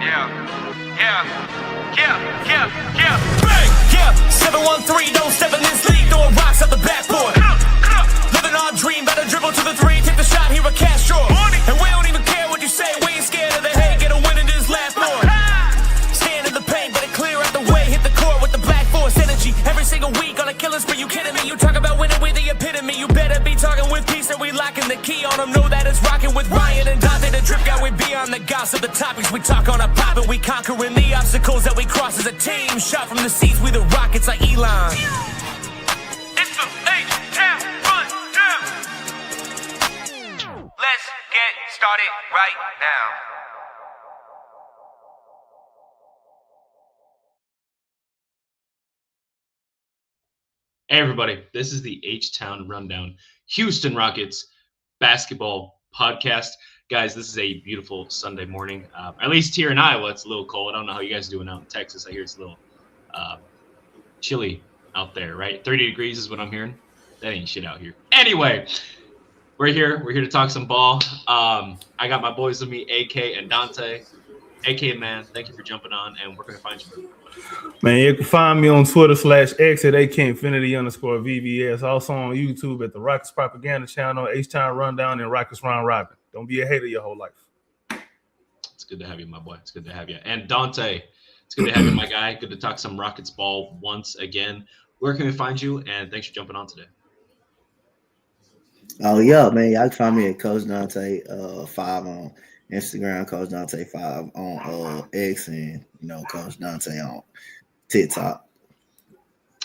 Bang! Yeah, 7-1-3, don't step in this league, throwing rocks at the backboard. Living our dream, better dribble to the three, take the shot, here a cash draw. And we don't even care what you say, we ain't scared of the hate, get a win in this last board. Stand in the paint, better clear out the way, hit the court with the black force energy. Every single week on a killing spree, you kidding me? You talk about winning with the epitome, you better be talking with peace and we locking the key on them. Know that it's rocking with Ryan and Donte, the drip guy, we beyond the gossip, the topics we talk on a pop and we conquering the obstacles that we cross as a team. Shot from the seats, we the Rockets like Elon. It's the H-Town Rundown. Let's get started right now. Hey everybody, this is the H-Town Rundown, Houston Rockets basketball podcast. Guys, this is a beautiful Sunday morning. At least here in Iowa, it's a little cold. I don't know how you guys are doing out in Texas. I hear it's a little chilly out there, right? 30 degrees is what I'm hearing. That ain't shit out here. Anyway, we're here. We're here to talk some ball. I got my boys with me, AK and Donte. AK, man, thank you for jumping on, and where can I find you? Man, you can find me on Twitter /X at AKinfinity_VVS. Also on YouTube at the Rockets Propaganda Channel, H-Town Rundown, and Rockets Round Robin. Don't be a hater your whole life. It's good to have you, my boy. It's good to have you. And Donte, it's good to have you, my guy. Good to talk some Rockets ball once again. Where can we find you? And thanks for jumping on today. Oh, yeah, man. Y'all can find me at Coach Donte 5 on Instagram, Coach Donte 5 on X, and Coach Donte on TikTok.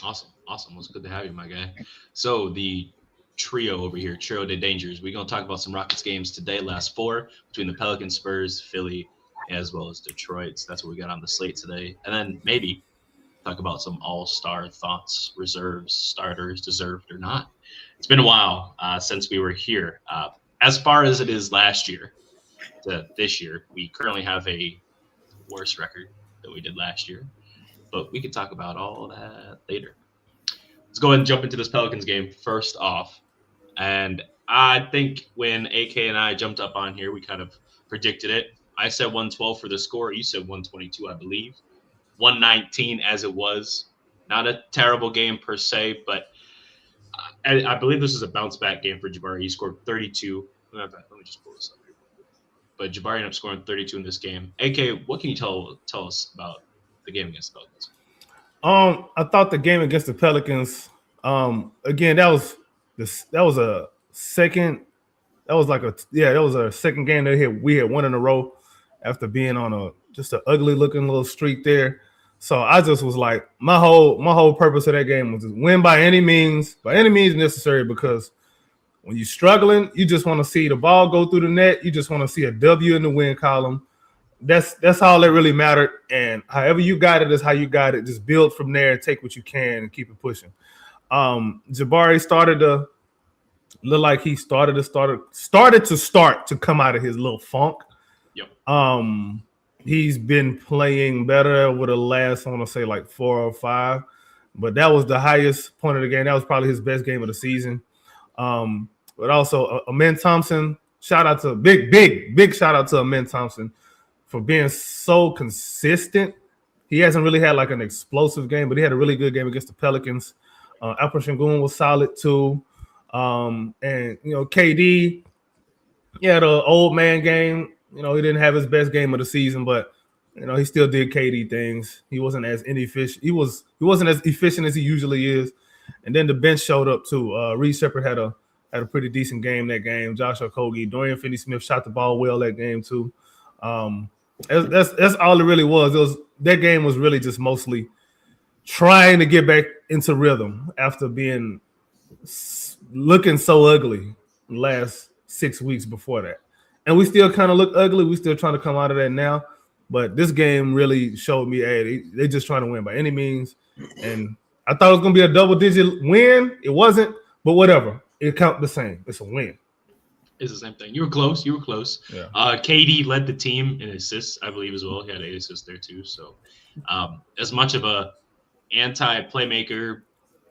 Awesome. Well, it's good to have you, my guy. So the trio over here, Trio de Dangers, we're going to talk about some Rockets games today, last 4, between the Pelicans, Spurs, Philly, as well as Detroit. So that's what we got on the slate today. And then maybe talk about some all-star thoughts, reserves, starters, deserved or not. It's been a while since we were here. As far as it is last year to this year, we currently have a worse record than we did last year. But we can talk about all that later. Let's go ahead and jump into this Pelicans game first off. And I think when AK and I jumped up on here, we kind of predicted it. I said 112 for the score. You said 122, I believe. 119 as it was. Not a terrible game per se, but I believe this is a bounce-back game for Jabari. He scored 32. Let me just pull this up here. But Jabari ended up scoring 32 in this game. AK, what can you tell us about the game against the Pelicans? I thought the game against the Pelicans, again, that was a second game that we had won in a row after being on just an ugly looking little streak there. So I just was like, my whole purpose of that game was to win by any means necessary, because when you're struggling, you just want to see the ball go through the net. You just want to see a W in the win column. That's all that really mattered. And however you got it is how you got it. Just build from there and take what you can and keep it pushing. Jabari started to look like he started to come out of his little funk. Yep. He's been playing better over the last, I want to say, like 4 or 5. But that was the highest point of the game. That was probably his best game of the season. But also, Amen Thompson, big shout out to Amen Thompson for being so consistent. He hasn't really had like an explosive game, but he had a really good game against the Pelicans. Alper Sengun was solid too. And, KD, he had an old man game. He didn't have his best game of the season, but, he still did KD things. He wasn't as inefficient. He wasn't as efficient as he usually is. And then the bench showed up too. Reed Sheppard had a pretty decent game that game. Josh Okogie, Dorian Finney-Smith shot the ball well that game too. That's all it really was. That game was really just mostly trying to get back into rhythm after looking so ugly the last 6 weeks before that. And we still kind of look ugly. We still trying to come out of that now. But this game really showed me, hey, they just trying to win by any means. And I thought it was going to be a double-digit win. It wasn't, but whatever. It counts the same. It's a win. It's the same thing. You were close. Yeah. KD led the team in assists, I believe, as well. He had 8 assists there too. So as much of a anti-playmaker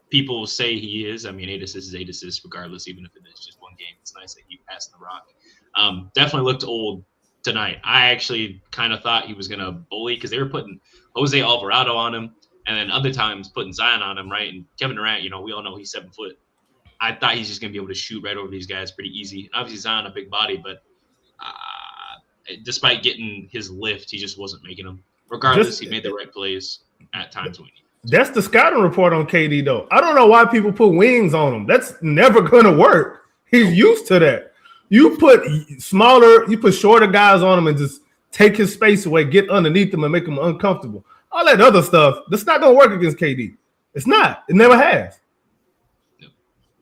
people say he is, 8 assists is 8 assists regardless, even if it is just one game. It's nice that he passed the rock. Definitely looked old tonight. I actually kind of thought he was going to bully because they were putting Jose Alvarado on him and then other times putting Zion on him, right? And Kevin Durant, we all know he's 7 foot. I thought he's just going to be able to shoot right over these guys pretty easy. Obviously, Zion a big body, but despite getting his lift, he just wasn't making them. Regardless, he made the right plays at times when he needed. That's the scouting report on KD, though. I don't know why people put wings on him. That's never going to work. He's used to that. You put shorter guys on him and just take his space away, get underneath him and make him uncomfortable. All that other stuff, that's not going to work against KD. It's not. It never has.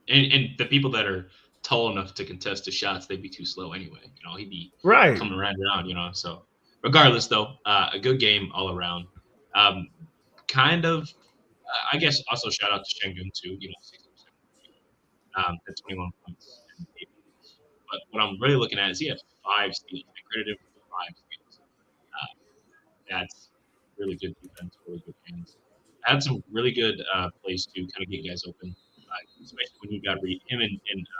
And the people that are tall enough to contest his shots, they'd be too slow anyway. He'd be coming around, So regardless, though, a good game all around. I guess also shout out to Şengün too. 60% at 21 points. But what I'm really looking at is he had 5 steals. I credited him for 5 steals. That's really good defense, really good hands. Had some really good plays to kind of get guys open. Especially when you got him and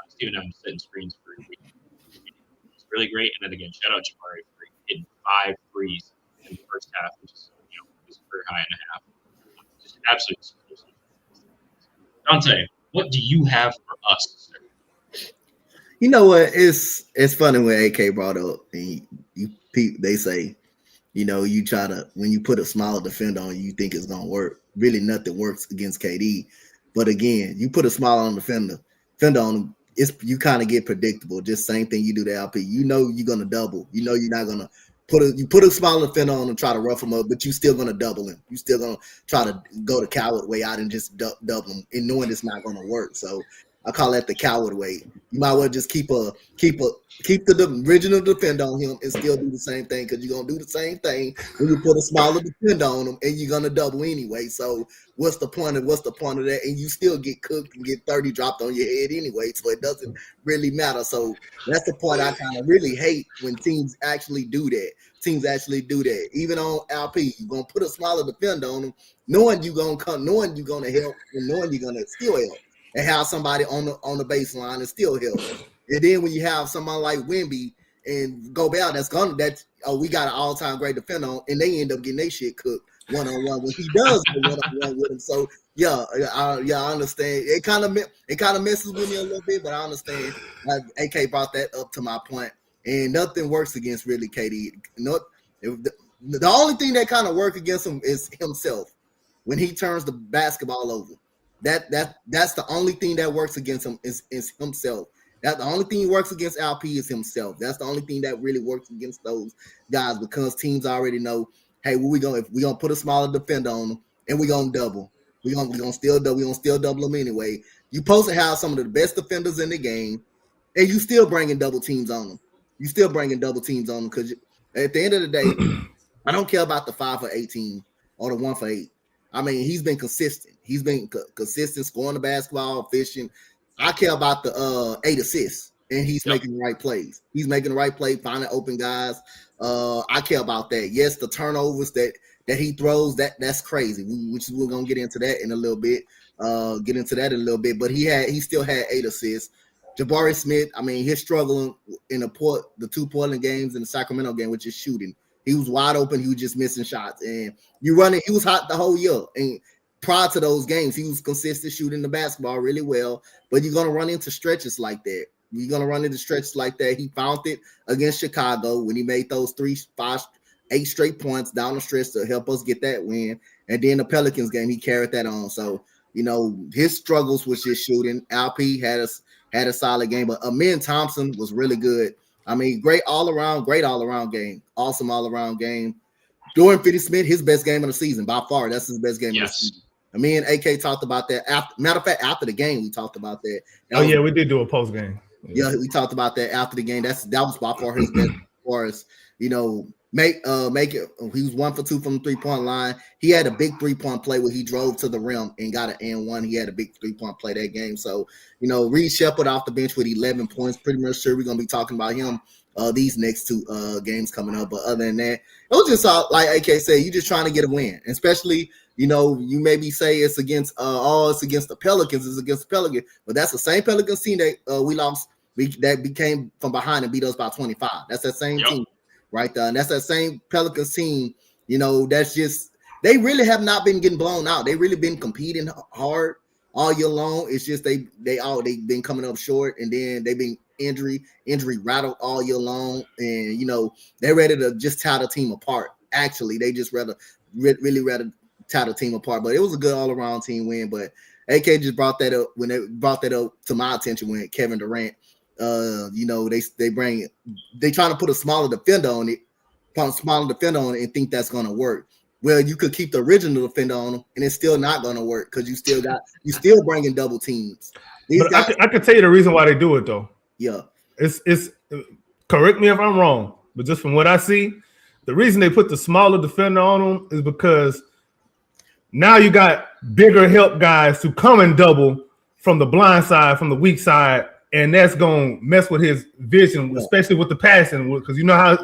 Steven Adams setting screens for it's really great. And then again, shout out Jabari for hitting 5 threes in the first half, which is his career high and a half. Just absolutely explosive. Donte, what do you have for us, sir? You know what? It's funny when AK brought up and they say, you try to when you put a smaller defender on you think it's gonna work. Really, nothing works against KD. But again, you put a smile on the defender on him, you kind of get predictable. Just same thing you do to LP. You're gonna double. You're not gonna put a smile on the defender on him, try to rough him up, but you're still gonna double him. You're still gonna try to go the coward way out and just double him, and knowing it's not gonna work. So I call that the coward way. You might well just keep the original defender on him and still do the same thing, because you're gonna do the same thing when you put a smaller defender on him and you're gonna double anyway. So what's the point of that? And you still get cooked and get 30 dropped on your head anyway, so it doesn't really matter. So that's the part I kind of really hate, when teams actually do that. Even on LP, you're gonna put a smaller defender on him, knowing you're gonna help, and knowing you're gonna still help. And have somebody on the baseline and still help. And then when you have someone like Wemby and Gobert we got an all-time great defender on, and they end up getting their shit cooked one-on-one when he does go one-on-one with him. So I understand. It kind of messes with me a little bit, but I understand. AK brought that up to my point, and nothing works against really KD. The only thing that kind of works against him is himself when he turns the basketball over. That's the only thing that works against him is himself. That's the only thing he works against LP is himself. That's the only thing that really works against those guys, because teams already know, hey, if we're gonna put a smaller defender on them and we're gonna double. We're gonna still double them anyway. You supposed to have some of the best defenders in the game, and you still bringing double teams on them. Because at the end of the day, I don't care about the 5 for 18 or the 1 for 8. I mean, he's been consistent. He's been consistent, scoring the basketball, efficient. I care about the 8 assists, and he's making the right plays. He's making the right play, finding open guys. I care about that. Yes, the turnovers that he throws, that's crazy. We're gonna get into that in a little bit. But he still had 8 assists. Jabari Smith, I mean, he's struggling in the 2 Portland games and the Sacramento game, which is shooting. He was wide open. He was just missing shots. And he was hot the whole year. And prior to those games, he was consistent shooting the basketball really well. But you're going to run into stretches like that. He found it against Chicago when he made those 8 straight points down the stretch to help us get that win. And then the Pelicans game, he carried that on. So, his struggles was just shooting. LP had a solid game. But Amin Thompson was really good. I mean, great all-around game. Awesome all-around game. Dorian Finney-Smith, his best game of the season. By far, that's his best game of the season. And me and AK talked about that. Matter of fact, after the game, we talked about that. We did do a post-game. Yeah, we talked about that after the game. That was by far his best for us. Make it. He was 1 for 2 from the 3-point line. He had a big 3-point play where he drove to the rim and got an N1. He had a big 3-point play that game. So, Reed Shepherd off the bench with 11 points. Pretty much sure we're gonna be talking about him these next 2 games coming up. But other than that, it was just like AK said, you just trying to get a win. Especially, you maybe say it's against the Pelicans. It's against the Pelicans, but that's the same Pelicans team that we lost. That became from behind and beat us by 25. That's that same team. right there. And that's that same Pelicans team. You know, that's just they really have not been getting blown out. They really been competing hard all year long. It's just they've been coming up short, and then they've been injury rattled all year long, and you know they're ready to just tear the team apart. Actually, they just really rather tear the team apart. But it was a good all around team win. But AK just brought that up when they brought that up to my attention when Kevin Durant. You know they trying to put a smaller defender on it, and think that's gonna work. Well, you could keep the original defender on them, and it's still not going to work because you still bringing double teams. I can tell you the reason why they do it though. Yeah, it's correct me if I'm wrong, but just from what I see, the reason they put the smaller defender on them is because now you got bigger help guys to come and double from the blind side, from the weak side, and that's going to mess with his vision, especially with the passing, because you know how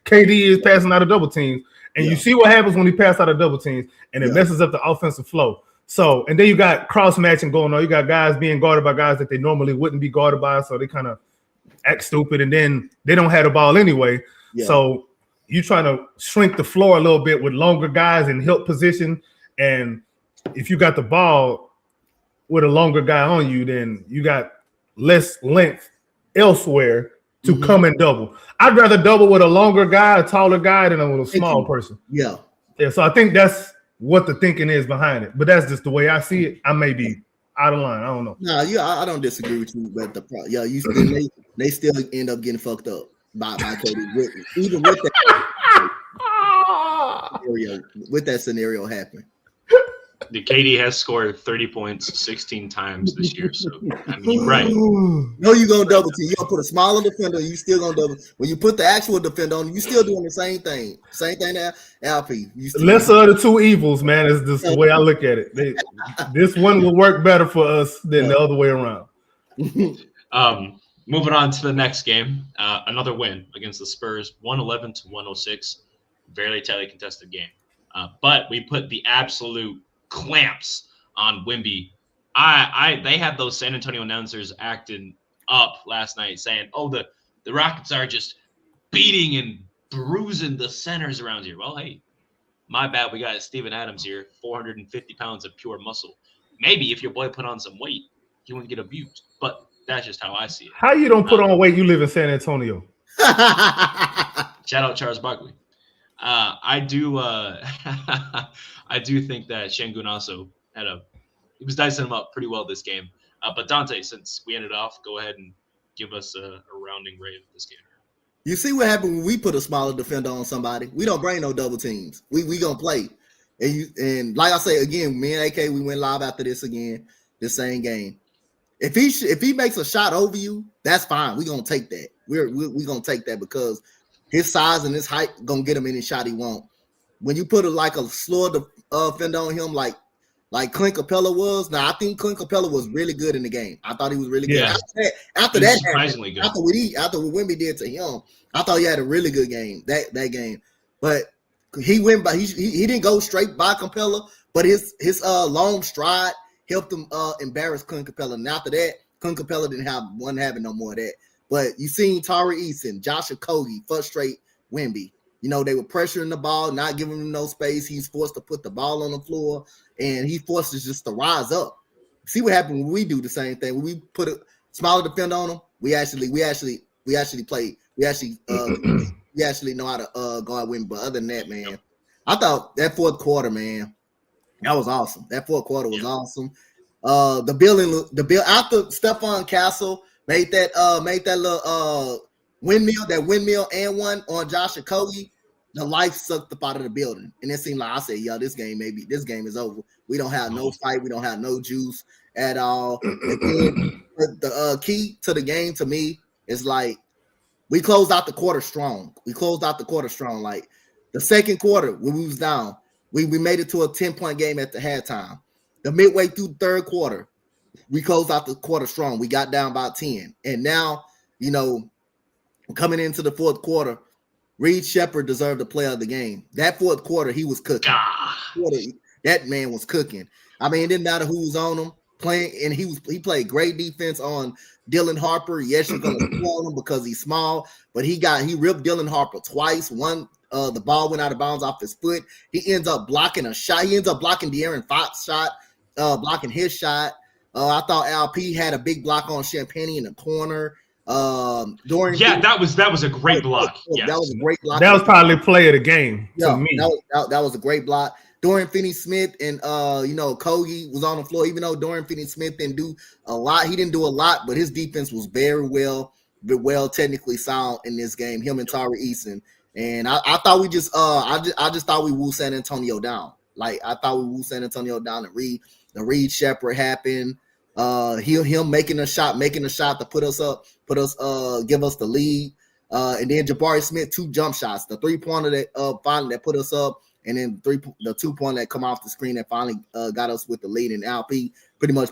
KD is passing out of double teams. And you see what happens when he passes out of double teams, and it messes up the offensive flow. So, and then you got cross matching going on. You got guys being guarded by guys that they normally wouldn't be guarded by, so they kind of act stupid, and then they don't have the ball anyway. Yeah. So you trying to shrink the floor a little bit with longer guys in help position, and if you got the ball with a longer guy on you, then you got less length elsewhere to come and double. I'd rather double with a longer guy, a taller guy, than with a small person. Yeah. So I think that's what the thinking is behind it. But that's just the way I see it. I may be out of line. I don't know. No, I don't disagree with you. But you still they still end up getting fucked up by KD. Even with that scenario happening. The KD has scored 30 points 16 times this year. So I mean, you're right. No, you're gonna double team. You're gonna put a smaller defender, you still gonna double. When you put the actual defender on, you still doing the same thing. Same thing that LP. Lesser of the two evils, man, is just the way I look at it. This one will work better for us than the other way around. Moving on to the next game. Another win against the Spurs, 111-106. Very tightly contested game. But we put the absolute clamps on Wemby. They had those San Antonio announcers acting up last night saying, oh, the Rockets are just beating and bruising the centers around here. Well, hey, my bad. We got Steven Adams here, 450 pounds of pure muscle. Maybe if your boy put on some weight, he wouldn't get abused. But that's just how I see it. How you don't put on weight? You live in San Antonio. Shout out Charles Barkley. I do think that Şengün also he was dicing him up pretty well this game. But Donte, since we ended off, go ahead and give us a rounding rate of this game. You see what happened when we put a smaller defender on somebody? We don't bring no double teams. We gonna play. And like I say again, me and AK, we went live after this again, the same game. If he makes a shot over you, that's fine. We're gonna take that. We're gonna take that because his size and his height gonna get him any shot he want. When you put a slower defender on him, like Clint Capella was. Now I think Clint Capella was really good in the game. I thought he was really good. Yeah. After that, surprisingly good. After what Wemby did to him, I thought he had a really good game that game. But he went by. He didn't go straight by Capella, but his long stride helped him embarrass Clint Capella. And after that, Clint Capella wasn't having no more of that. But you seen Tari Eason, Josh Okogie frustrate Wemby. You know, they were pressuring the ball, not giving him no space. He's forced to put the ball on the floor, and he forced us just to rise up. See what happened when we do the same thing. When we put a smaller defender on him, we actually play. We actually know how to guard Wemby. But other than that, man, I thought that fourth quarter, man, that was awesome. That fourth quarter was awesome. The bill after Stephon Castle made that little windmill and one on Josh Okogie, the life sucked up out of the building. And it seemed like I said, this game is over. We don't have no fight, we don't have no juice at all. And then the key to the game to me is like we closed out the quarter strong. Like the second quarter, when we was down, we made it to a 10-point game at the halftime. The midway through the third quarter, we closed out the quarter strong. We got down by 10. And now, coming into the fourth quarter, Reed Shepherd deserved the player of the game. That fourth quarter, he was cooking. That man was cooking. I mean, it didn't matter who was on him. playing, and he played great defense on Dylan Harper. Yes, you're gonna score him because he's small, but he ripped Dylan Harper twice. One, the ball went out of bounds off his foot. He ends up blocking a shot. He ends up blocking De'Aaron Fox shot, blocking his shot. I thought LP had a big block on Champagne in the corner. That was a great block. Yes. That was a great block. That was probably play of the game to me. That was a great block. Dorian Finney-Smith and Kogi was on the floor. Even though Dorian Finney-Smith didn't do a lot, but his defense was very well technically sound in this game. Him and Tari Eason, and I thought we just I just thought we woo San Antonio down. Like I thought we woo San Antonio down. The Reed Shepherd happened. Him making a shot to put us up, give us the lead. And then Jabari Smith 2 jump shots, the 3-pointer that finally that put us up. And then the 2-pointer that come off the screen that finally got us with the lead, and LP pretty much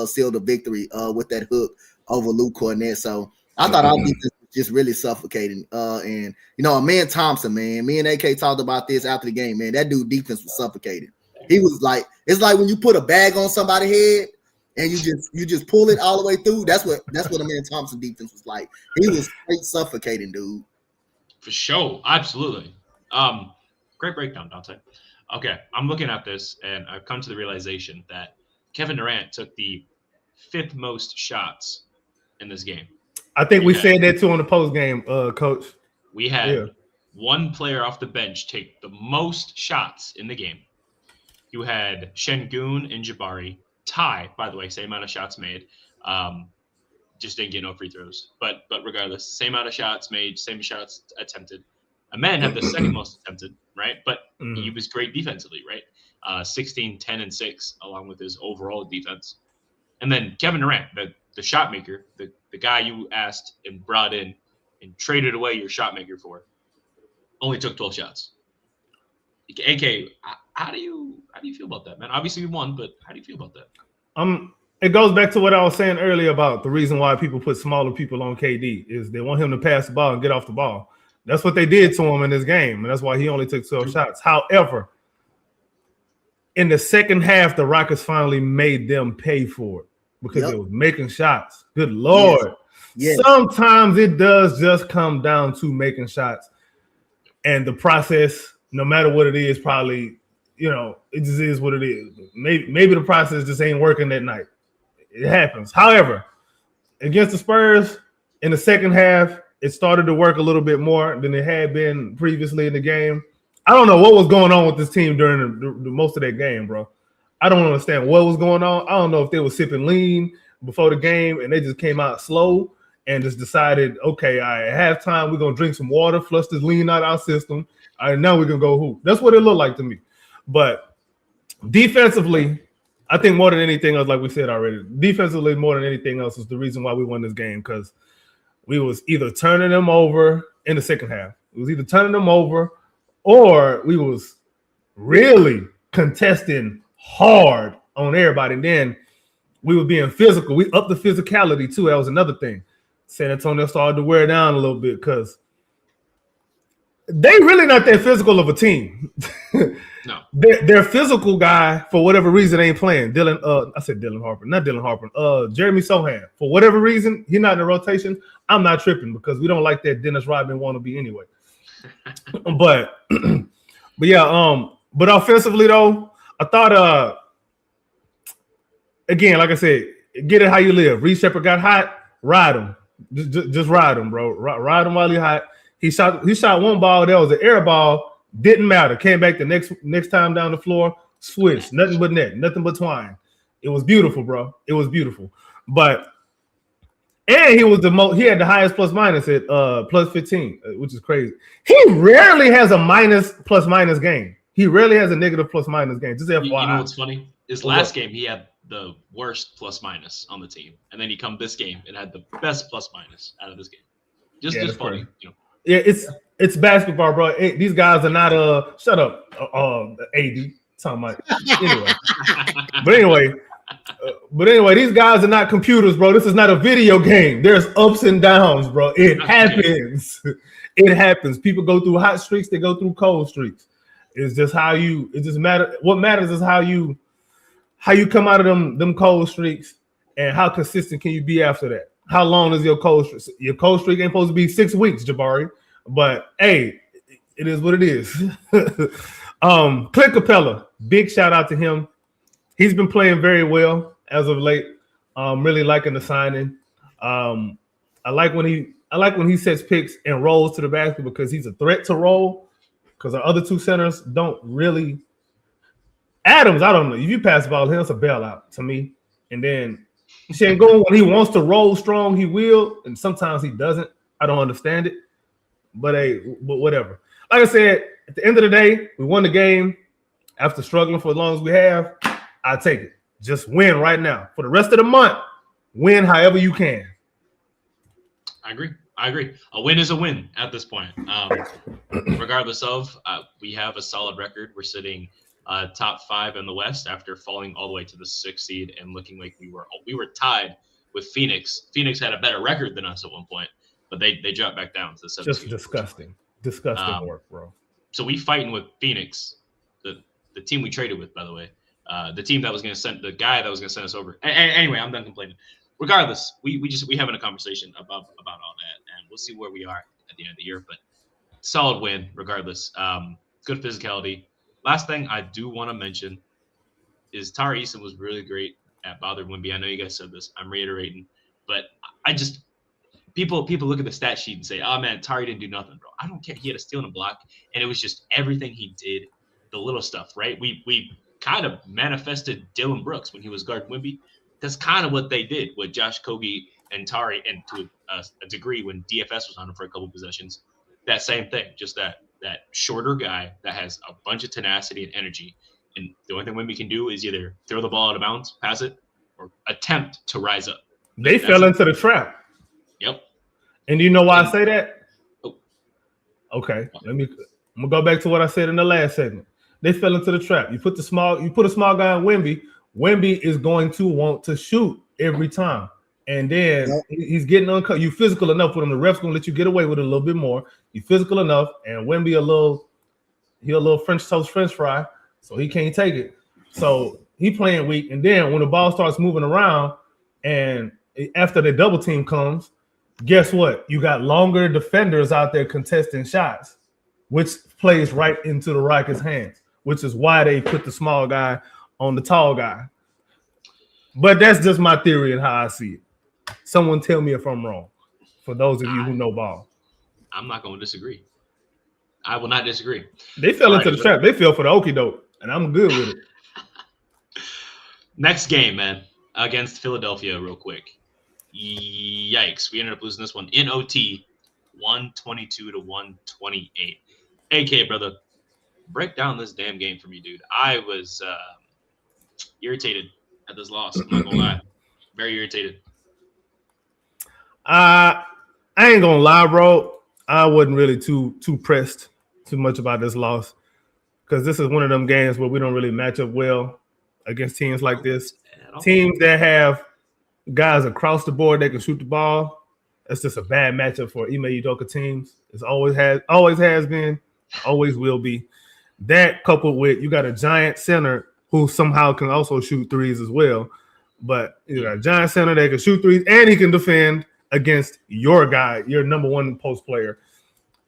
sealed the victory with that hook over Luke Cornett. So I thought our defense was just really suffocating. And man Thompson, man, me and AK talked about this after the game, man. That dude defense was suffocating. He was like, it's like when you put a bag on somebody's head and you just pull it all the way through. That's what a man Thompson defense was like. He was straight suffocating, dude. For sure, absolutely. Great breakdown, Donte. Okay, I'm looking at this, and I've come to the realization that Kevin Durant took the 5th most shots in this game. I think we said that too on the post game, Coach. We had one player off the bench take the most shots in the game. You had Şengün and Jabari tie, by the way, same amount of shots made. Just didn't get no free throws. But regardless, same amount of shots made, same shots attempted. Amen had the second most attempted, right? But he was great defensively, right? 16, 10, and 6, along with his overall defense. And then Kevin Durant, the shot maker, the guy you asked and brought in and traded away your shot maker for, only took 12 shots. AK, how do you feel about that, man? Obviously we won, but how do you feel about that? It goes back to what I was saying earlier about the reason why people put smaller people on KD is they want him to pass the ball and get off the ball. That's what they did to him in this game, and that's why he only took 12 shots. However, in the second half, the Rockets finally made them pay for it because they was making shots. Good Lord. Yes. Sometimes it does just come down to making shots. And the process, no matter what it is, probably, it just is what it is. Maybe the process just ain't working that night. It happens. However, against the Spurs in the second half, it started to work a little bit more than it had been previously in the game. I don't know what was going on with this team during the most of that game, bro. I don't understand what was going on. I don't know if they were sipping lean before the game and they just came out slow and just decided, okay, at halftime, we're going to drink some water, flush this lean out of our system. All right, now we're going to go hoop. That's what it looked like to me. But defensively, I think more than anything else, like we said already, defensively more than anything else is the reason why we won this game, because we was either turning them over in the second half. It was either turning them over or we was really contesting hard on everybody. And then we were being physical. We upped the physicality too. That was another thing. San Antonio started to wear down a little bit because they really not that physical of a team. No. Their physical guy, for whatever reason, ain't playing. I said Dylan Harper, not Dylan Harper. Jeremy Sohan. For whatever reason, he's not in the rotation. I'm not tripping because we don't like that Dennis Rodman wannabe anyway. but offensively though, I thought again, like I said, get it how you live. Reed Shepherd got hot, ride him. Just ride him, bro. Ride him while he's hot. He shot one ball. That was an air ball. Didn't matter. Came back the next time down the floor. Switched. Nothing but net. Nothing but twine. It was beautiful, bro. It was beautiful. And he was he had the highest plus minus at plus 15, which is crazy. He rarely has a minus plus minus game. He rarely has a negative plus minus game. Just FYI. You know what's funny? His last game, he had the worst plus minus on the team, and then he come this game and had the best plus minus out of this game. Just funny, Yeah, it's basketball, bro. These guys are not shut up, AD. Talking about anyway. But anyway, these guys are not computers, bro. This is not a video game. There's ups and downs, bro. It happens. It happens. People go through hot streaks. They go through cold streaks. It's just how it just matters. What matters is how you how you come out of them cold streaks, and how consistent can you be after that? How long is your cold streak? Your cold streak ain't supposed to be 6 weeks, Jabari. But hey, it is what it is. Clint Capella, big shout out to him. He's been playing very well as of late. Really liking the signing. I like when he sets picks and rolls to the basket because he's a threat to roll. Because our other two centers don't really. Adams, I don't know. If you pass the ball, it's a bailout to me. And then Şengün, when he wants to roll strong, he will, and sometimes he doesn't. I don't understand it. But whatever. Like I said, at the end of the day, we won the game after struggling for as long as we have. I take it. Just win right now. For the rest of the month, win however you can. I agree. A win is a win at this point. Regardless of, we have a solid record. We're sitting top 5 in the West after falling all the way to the 6th seed and looking like we were tied with Phoenix. Phoenix had a better record than us at one point, but they dropped back down to the 7th seed. Just disgusting work, bro. So we fighting with Phoenix, the team we traded with, by the way, the team that was going to send the guy that was going to send us over. Anyway, I'm done complaining. Regardless, we having a conversation about all that, and we'll see where we are at the end of the year. But solid win, regardless. Good physicality. Last thing I do want to mention is Tari Eason was really great at bothering Wemby. I know you guys said this. I'm reiterating, but I just people look at the stat sheet and say, "Oh man, Tari didn't do nothing, bro." I don't care. He had a steal and a block, and it was just everything he did, the little stuff, right? We kind of manifested Dylan Brooks when he was guarding Wemby. That's kind of what they did with Josh Kogi and Tari, and to a degree when DFS was on him for a couple possessions. That same thing, just that shorter guy that has a bunch of tenacity and energy. And the only thing Wemby can do is either throw the ball out of bounds, pass it, or attempt to rise up. They fell into the trap. Yep. And do you know why I say that? Oh. Okay. I'm gonna go back to what I said in the last segment. They fell into the trap. You put a small guy on Wemby. Wemby is going to want to shoot every time. And then he's getting uncut. You physical enough with him. The ref's gonna let you get away with it a little bit more. You physical enough, and Wemby a little French toast French fry, so he can't take it. So he playing weak. And then when the ball starts moving around, and after the double team comes, guess what? You got longer defenders out there contesting shots, which plays right into the Rockets' hands, which is why they put the small guy on the tall guy. But that's just my theory and how I see it. Someone tell me if I'm wrong, for those of you who know ball. I'm not going to disagree. I will not disagree. They fell into the trap. They fell for the okie doke, and I'm good with it. Next game, man, against Philadelphia real quick. Yikes. We ended up losing this one in OT, 122-128. AK, brother, break down this damn game for me, dude. I was irritated at this loss. I'm not gonna lie. Very irritated. I ain't gonna lie, bro. I wasn't really too pressed too much about this loss because this is one of them games where we don't really match up well against teams like this. Teams that have guys across the board that can shoot the ball. That's just a bad matchup for Ime Udoka teams. It's always has been, always will be. That coupled with you got a giant center who somehow can also shoot threes as well. But you got a giant center that can shoot threes and he can defend against your guy, your number one post player.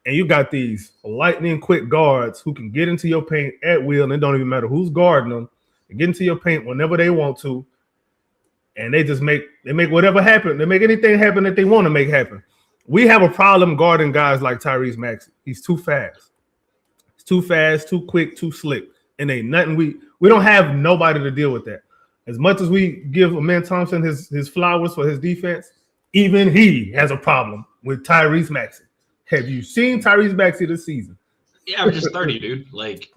And you got these lightning quick guards who can get into your paint at will, and it don't even matter who's guarding them. They get into your paint whenever they want to, and they make whatever happen. They make anything happen that they want to make happen. We have a problem guarding guys like Tyrese Maxey. He's too fast. He's too fast, too quick, too slick. And ain't nothing we don't have nobody to deal with that. As much as we give Amen Thompson his flowers for his defense, even he has a problem with Tyrese Maxey. Have you seen Tyrese Maxey this season? He averages 30, dude. Like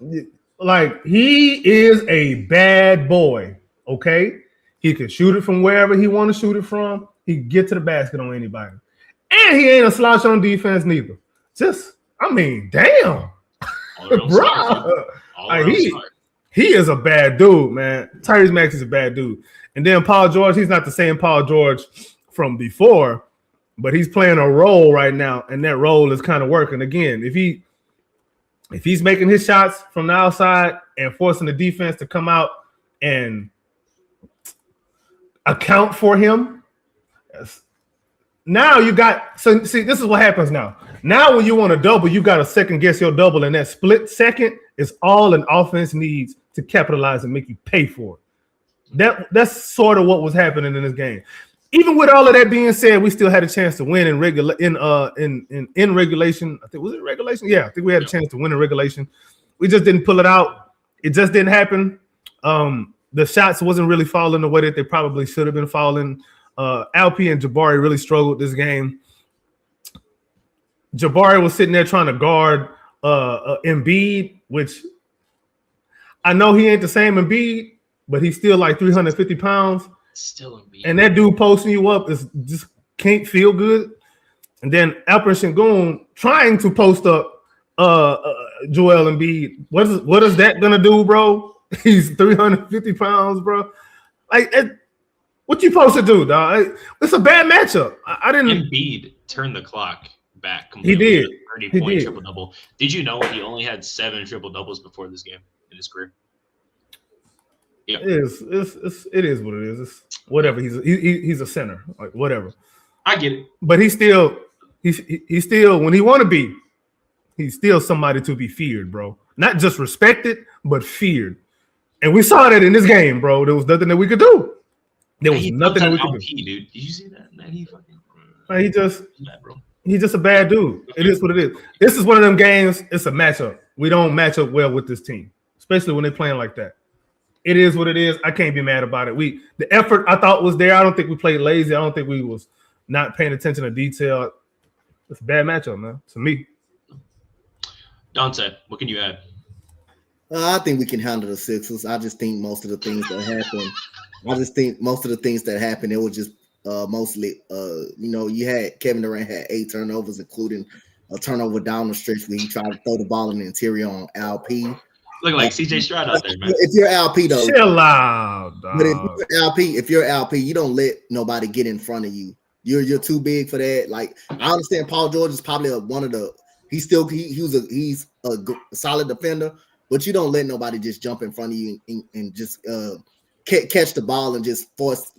he is a bad boy, okay? He can shoot it from wherever he want to shoot it from. He can get to the basket on anybody. And he ain't a slouch on defense neither. Damn. Bro. He is a bad dude, man. Tyrese Maxey's a bad dude. And then Paul George, he's not the same Paul George from before, but he's playing a role right now, and that role is kind of working. Again, if he's making his shots from the outside and forcing the defense to come out and account for him. Yes. Now you got this is what happens now. Now when you want to double, you got to second guess your double, and that split second is all an offense needs to capitalize and make you pay for it. That's sort of what was happening in this game. Even with all of that being said, we still had a chance to win in regulation. I think was it regulation? Yeah, I think we had a chance to win in regulation. We just didn't pull it out. It just didn't happen. The shots wasn't really falling the way that they probably should have been falling. Alpi and Jabari really struggled this game. Jabari was sitting there trying to guard Embiid, which I know he ain't the same Embiid, but he's still like 350 pounds. Still Embiid. And that dude posting you up is just can't feel good. And then Alper Sengun trying to post up Joel Embiid. What is that gonna do, bro? He's 350 pounds, bro. Like, what you supposed to do, dog? It's a bad matchup. I didn't. Embiid turned the clock back completely. He did. 30-point triple-double. Did you know he only had 7 triple-doubles before this game in his career? Yeah. It is what it is. It's whatever. He's a center. Like, whatever. I get it. But he's still when he want to be, he's still somebody to be feared, bro. Not just respected, but feared. And we saw that in this game, bro. There was nothing that we could do. There was nothing that we could do. Dude. Did you see that? He fucking. He's just a bad dude. It is what it is. This is one of them games. It's a matchup. We don't match up well with this team, especially when they're playing like that. It is what it is. I can't be mad about it. The effort I thought was there. I don't think we played lazy. I don't think we was not paying attention to detail. It's a bad matchup, man. To me. Donte, what can you add? I think we can handle the Sixers. I just think most of the things that happened, it was just mostly, you had Kevin Durant had 8 turnovers, including a turnover down the stretch where he tried to throw the ball in the interior on LP. Look like CJ Stroud out there, man. If you're LP, though, chill out, dog. But if you're LP, you don't let nobody get in front of you. You're too big for that. Like, I understand Paul George is probably one of the. He's a solid defender. But you don't let nobody just jump in front of you and just catch the ball and just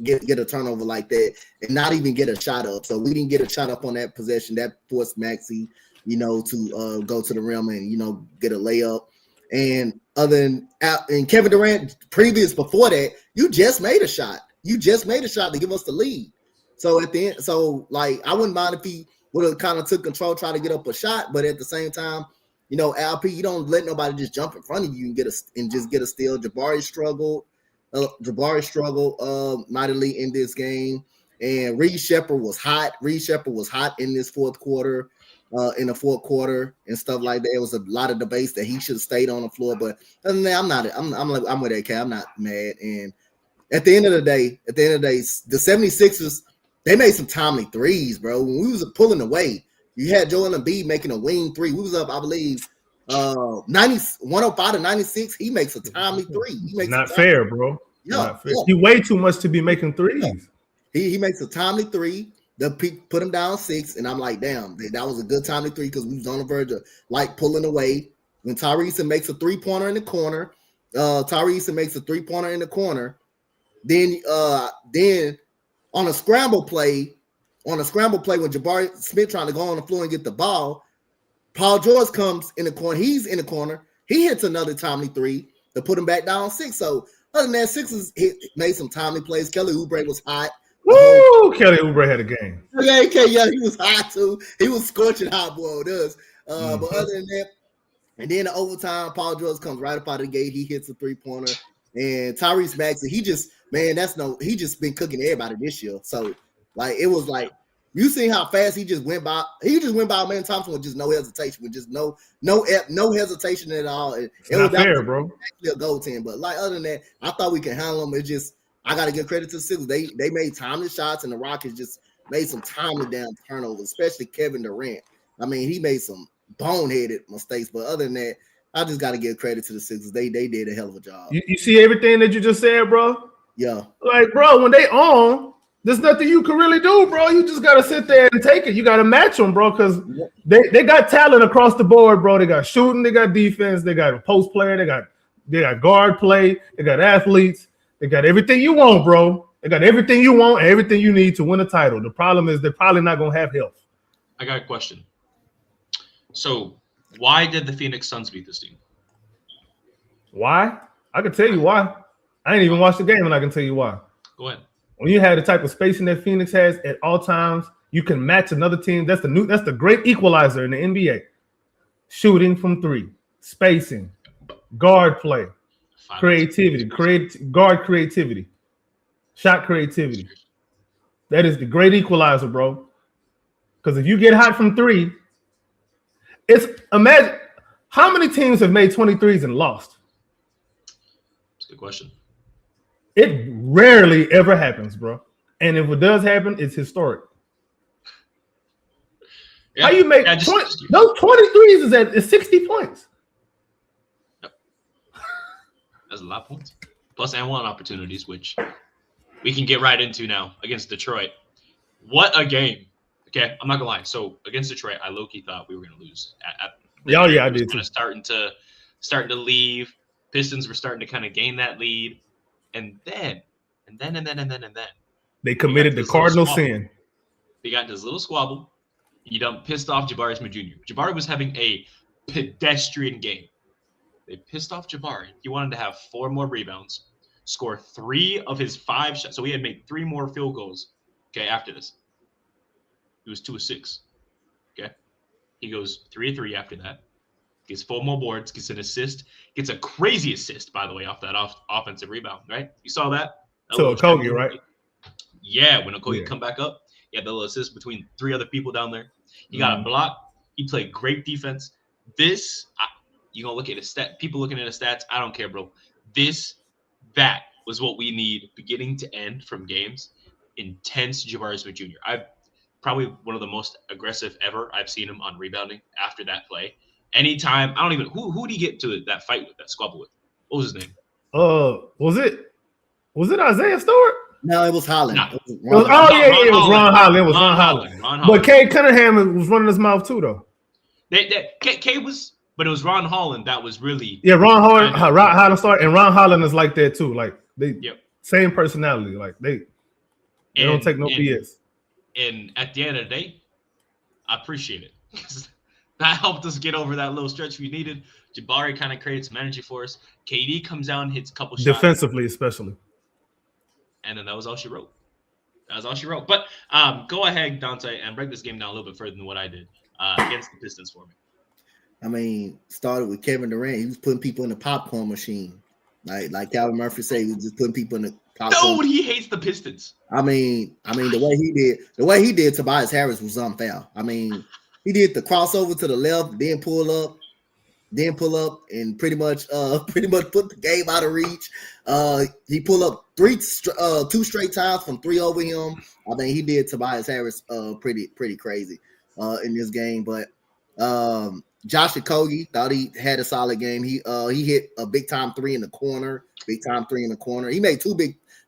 get a turnover like that and not even get a shot up. So we didn't get a shot up on that possession. That forced Maxey, to go to the rim and, get a layup. And and Kevin Durant, before that, you just made a shot. You just made a shot to give us the lead. So at the end, I wouldn't mind if he would have kind of took control, try to get up a shot. But at the same time, LP, you don't let nobody just jump in front of you and just get a steal. Jabari struggled mightily in this game, and Reed Shepherd was hot. In this fourth quarter, and stuff like that. It was a lot of debates that he should have stayed on the floor. But other than that, I'm with AK. I'm not mad. And at the end of the day, the 76ers, they made some timely threes, bro. When we was pulling away. You had Joel Embiid making a wing 3. We was up, I believe, 105 to 96. He makes a timely 3. Not fair, bro. Yeah. He way too much to be making threes. Yeah. He makes a timely 3. The put him down 6, and I'm like, damn, that was a good timely 3 because we was on the verge of pulling away. When Tyrese makes a 3-pointer in the corner, then on a scramble play. On a scramble play when Jabari Smith trying to go on the floor and get the ball, Paul George comes in the corner. He's in the corner. He hits another timely 3 to put him back down 6. So other than that, Sixers made some timely plays. Kelly Oubre was hot. Woo! Kelly Oubre had a game. Yeah, he was hot too. He was scorching hot, boy. But other than that, and then the overtime, Paul George comes right up out of the gate. He hits a 3-pointer, and Tyrese Maxey, he just been cooking everybody this year. So. It was like you see how fast he just went by. He just went by Man Thompson with just no hesitation, with just no hesitation at all. It was fair, bro. Actually a goaltend, but other than that, I thought we could handle them. It's just I got to give credit to the Sixers. They made timely shots, and the Rockets just made some timely damn turnovers, especially Kevin Durant. I mean, he made some boneheaded mistakes, but other than that, I just got to give credit to the Sixers. They did a hell of a job. You see everything that you just said, bro? Yeah. Bro, when they on. There's nothing you can really do, bro. You just got to sit there and take it. You got to match them, bro, because they got talent across the board, bro. They got shooting, they got defense, they got a post player, they got guard play, they got athletes, they got everything you want, bro. They got everything you want and everything you need to win a title. The problem is they're probably not going to have health. I got a question. So, why did the Phoenix Suns beat this team? Why? I can tell you why. I ain't even watched the game, and I can tell you why. Go ahead. When you have the type of spacing that Phoenix has at all times, you can match another team. That's the great equalizer in the NBA. Shooting from three, spacing, guard play, creativity, guard creativity, shot creativity. That is the great equalizer, bro. Because if you get hot from three, imagine how many teams have made 23s and lost. That's a good question. It rarely ever happens, bro. And if it does happen, it's historic. Yeah, How you make those 23s is at 60 points? Yep. That's a lot of points. Plus and one opportunities, which we can get right into now against Detroit. What a game. Okay, I'm not gonna lie. So against Detroit, I low-key thought we were gonna lose. I did too. Starting to leave. Pistons were starting to kind of gain that lead, and then they committed the cardinal sin. They got this little squabble. You done pissed off Jabari Smith Jr. Jabari was having a pedestrian game. They pissed off Jabari. He wanted to have 4 more rebounds, score 3 of his 5 shots. So he had made 3 more field goals. Okay, after this, he was 2 of 6. Okay, he goes 3 of 3 after that. Gets 4 more boards. Gets an assist. Gets a crazy assist, by the way, off that offensive rebound. Right? You saw that? So Okogie, right? Yeah, when Okogie come back up. He had the little assist between 3 other people down there. He got a block. He played great defense. You gonna look at his stat. People looking at his stats. I don't care, bro. That was what we need, beginning to end from games. Intense Jabari Smith Jr. I've probably one of the most aggressive ever I've seen him on rebounding after that play. Anytime, I don't even who did he get to that fight with, that squabble with? What was his name? Was it Isaiah Stewart? No, it was Holland. Nah. It was Ron Holland. It was Ron Holland. But Cade Cunningham was running his mouth too, though. Cade was, but it was Ron Holland that was really. Yeah, Ron Holland started, and Ron Holland is like that too. Like same personality. Like they don't take no BS. And at the end of the day, I appreciate it because that helped us get over that little stretch we needed. Jabari kind of created some energy for us. KD comes down, hits a couple shots. Defensively, especially. And then that was all she wrote. But go ahead, Donte, and break this game down a little bit further than what I did against the Pistons for me. I mean, started with Kevin Durant. He was putting people in the popcorn machine. Like Calvin Murphy said, he was just putting people in the popcorn. Dude, he hates the Pistons. I mean, the way he did Tobias Harris was unfair. I mean, he did the crossover to the left, then pull up, and pretty much put the game out of reach. He pulled up 2 straight times from 3 over him. I mean, he did Tobias Harris pretty crazy in this game. But Josh Okogie thought he had a solid game. He hit a big time 3 in the corner. He made 2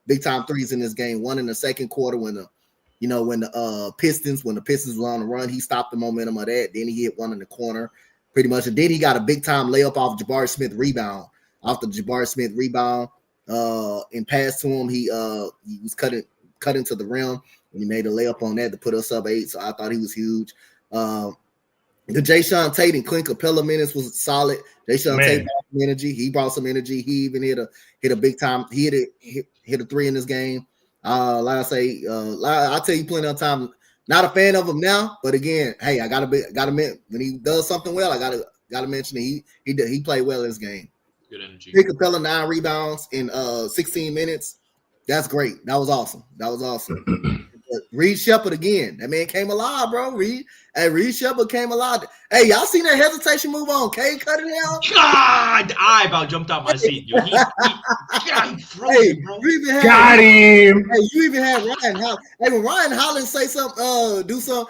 big time threes in this game. One in the second quarter when the Pistons were on the run, he stopped the momentum of that. Then he hit one in the corner. Pretty much, and then he got a big time layup off Jabari Smith rebound. Off the Jabari Smith rebound, and pass to him, he was cutting to the rim, and he made a layup on that to put us up 8. So I thought he was huge. The Jayshawn Tate and Clint Capella minutes was solid. Jayshawn Tate brought some energy. He brought some energy. He even hit a big time. He hit a 3 in this game. Like I say, I'll tell you plenty of times. Not a fan of him now, but again, hey, I gotta mention when he does something well. I gotta mention that he played well in this game. Good energy. Clint Capella 9 rebounds in 16 minutes. That's great. That was awesome. Reed Shepard again. That man came alive, bro. Reed Shepard came alive. Hey, y'all seen that hesitation move on Cade Cunningham? God, I about jumped out my seat. Dude. He froze, bro. Got him. Hey, you even had Ryan Hollins. Hey, when Ryan Hollins say something, do some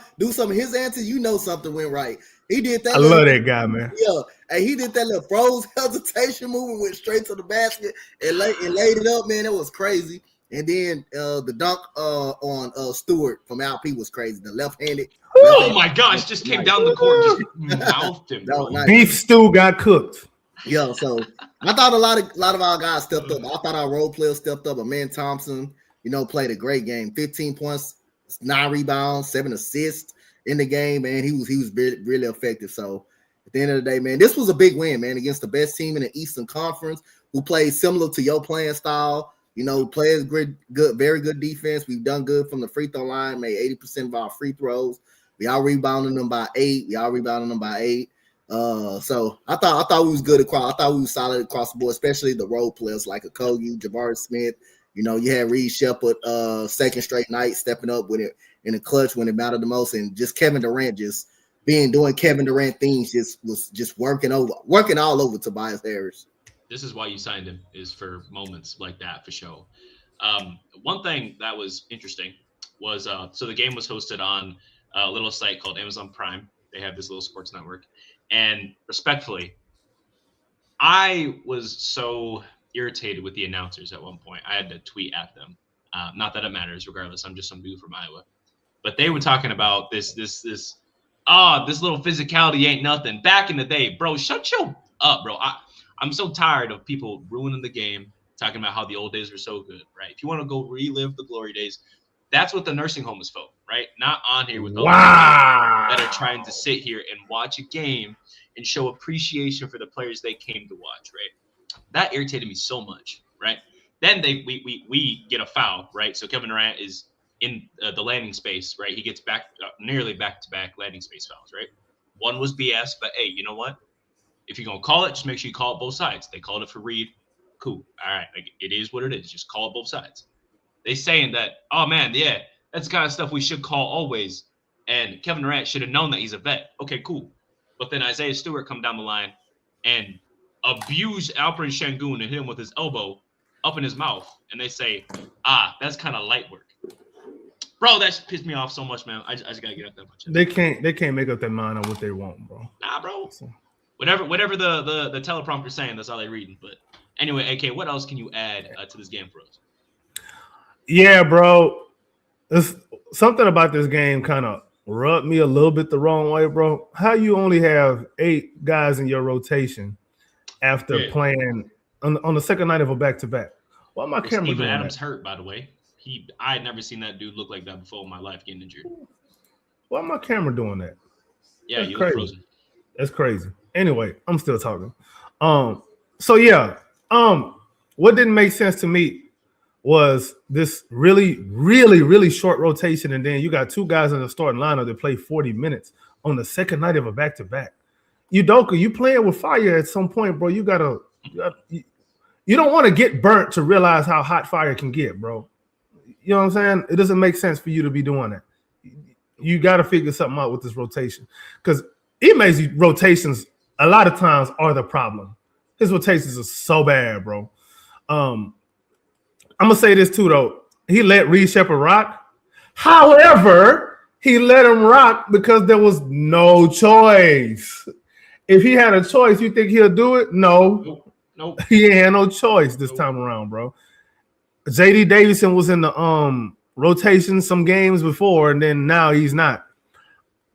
of his answer, you know something went right. He did that. I love that guy, man. Yeah, and he did that little froze hesitation move and went straight to the basket and laid it up, man. It was crazy. And then the dunk on Stewart from LP was crazy. The left-handed. Oh my gosh! Just came down the court, just mouthed him. Nice. Beef stew got cooked. Yeah, so I thought a lot of our guys stepped up. I thought our role players stepped up. Amen Thompson, played a great game. 15 points, 9 rebounds, 7 assists in the game, man. He was really, really effective. So at the end of the day, man, this was a big win, man, against the best team in the Eastern Conference who played similar to your playing style. Players good, very good defense. We've done good from the free throw line, made 80% of our free throws. We all rebounding them by 8. So I thought we was good across. I thought we was solid across the board, especially the role players like Okogie, Jabari Smith. You had Reed Shepherd, second straight night stepping up with it in the clutch when it mattered the most, and just Kevin Durant just doing Kevin Durant things, was working all over Tobias Harris. This is why you signed him, is for moments like that, for sure. One thing that was interesting was so the game was hosted on a little site called Amazon Prime. They have this little sports network. And respectfully, I was so irritated with the announcers at one point. I had to tweet at them. Not that it matters, regardless. I'm just some dude from Iowa. But they were talking about this little physicality ain't nothing. Back in the day, bro, shut your up, bro. I'm so tired of people ruining the game, talking about how the old days were so good, right? If you want to go relive the glory days, that's what the nursing home is for, right? Not on here with other people that are trying to sit here and watch a game and show appreciation for the players they came to watch, right? That irritated me so much, right? Then we get a foul, right? So Kevin Durant is in the landing space, right? He gets nearly back-to-back landing space fouls, right? One was BS, but hey, you know what? If you're going to call it, just make sure you call it both sides. They called it for Reed. Cool. All right. Like, it is what it is. Just call it both sides. They saying that, oh, man, yeah, that's the kind of stuff we should call always. And Kevin Durant should have known that he's a vet. Okay, cool. But then Isaiah Stewart come down the line and abuse Alperen Şengün and hit him with his elbow up in his mouth. And they say, that's kind of light work. Bro, that pissed me off so much, man. I just got to get up that much. They can't make up their mind on what they want, bro. Nah, bro. Whatever the teleprompter's saying, that's all they reading. But anyway, AK, what else can you add to this game for us? Yeah, bro. There's something about this game kind of rubbed me a little bit the wrong way, bro. How you only have 8 guys in your rotation after playing on the second night of a back-to-back? Why my camera Steven doing Adams that? hurt, by the way. I had never seen that dude look like that before in my life, getting injured. Why my camera doing that? Yeah, That's you crazy. look frozen. That's crazy. Anyway, I'm still talking. So yeah, what didn't make sense to me was this really, really, really short rotation, and then you got 2 guys in the starting lineup that play 40 minutes on the second night of a back-to-back. Udoka, you playing with fire at some point, bro. You don't want to get burnt to realize how hot fire can get, bro. You know what I'm saying? It doesn't make sense for you to be doing that. You got to figure something out with this rotation, because Ime's rotations a lot of times are the problem. His rotations are so bad, bro. I'm gonna say this too, though. He let Reed Shepherd rock. However, he let him rock because there was no choice. If he had a choice, you think he'll do it? No. Nope. He ain't had no choice this time around, bro. JD Davison was in the rotation some games before, and then now he's not.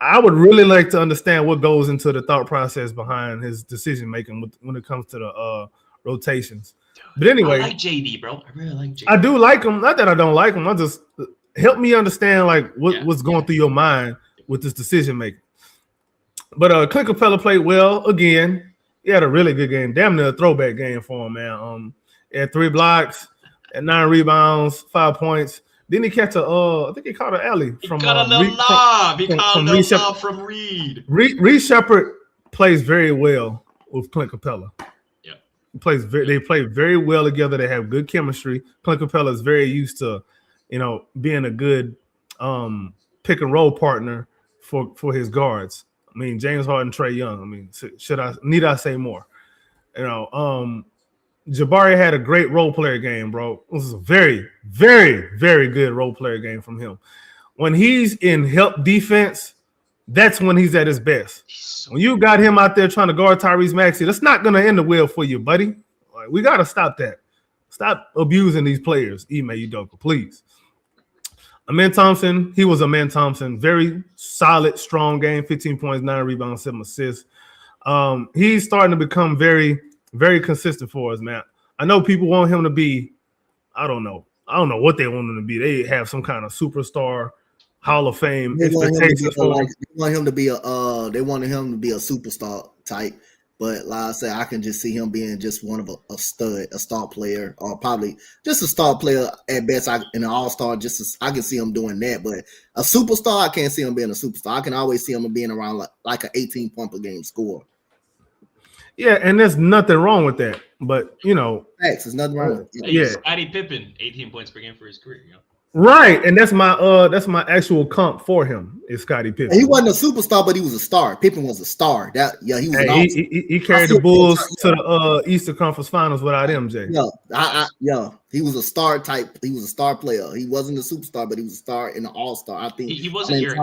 I would really like to understand what goes into the thought process behind his decision making when it comes to the rotations. But anyway, I like JD, bro. I really like JD. I do like him. Not that I don't like him. I just help me understand like what's going through your mind with this decision making. But Clint Capella played well again. He had a really good game. Damn near a throwback game for him, man. He had 3 blocks, and 9 rebounds, 5 points. Didn't he catch I think he caught an alley from a little lob. He caught a little lob from Reed. Reed Shepherd plays very well with Clint Capella. Yeah. They play very well together. They have good chemistry. Clint Capella is very used to, being a good pick and roll partner for his guards. I mean, James Harden, Trae Young. I mean, need I say more? Jabari had a great role player game, bro. It was a very, very, very good role player game from him. When he's in help defense, that's when he's at his best. When you got him out there trying to guard Tyrese Maxey, that's not going to end the well for you, buddy. Like, we got to stop that. Stop abusing these players, Ime Udoka, please. Amen Thompson, he was Amen Thompson. Very solid, strong game, 15 points, 9 rebounds, 7 assists. He's starting to become very, very consistent for us, man. I know people want him to be, I don't know, I don't know what they want him to be. They have some kind of superstar, Hall of Fame They want expectations for him. they want him to be they wanted him to be a superstar type. But like I said, I can just see him being just one of a stud, a star player, or probably just a star player at best. In an all-star, I can see him doing that. But a superstar, I can't see him being a superstar. I can always see him being around like an 18-point per game score. Yeah, and there's nothing wrong with that. But Facts, there's nothing wrong with it. Yeah. Scottie Pippen, 18 points per game for his career. Right, and that's my actual comp for him is Scottie Pippen. He wasn't a superstar, but he was a star. Pippen was a star. He was. He carried the Bulls to the Eastern Conference Finals without MJ. He was a star type. He was a star player. He wasn't a superstar, but he was a star and an all-star. I think he wasn't your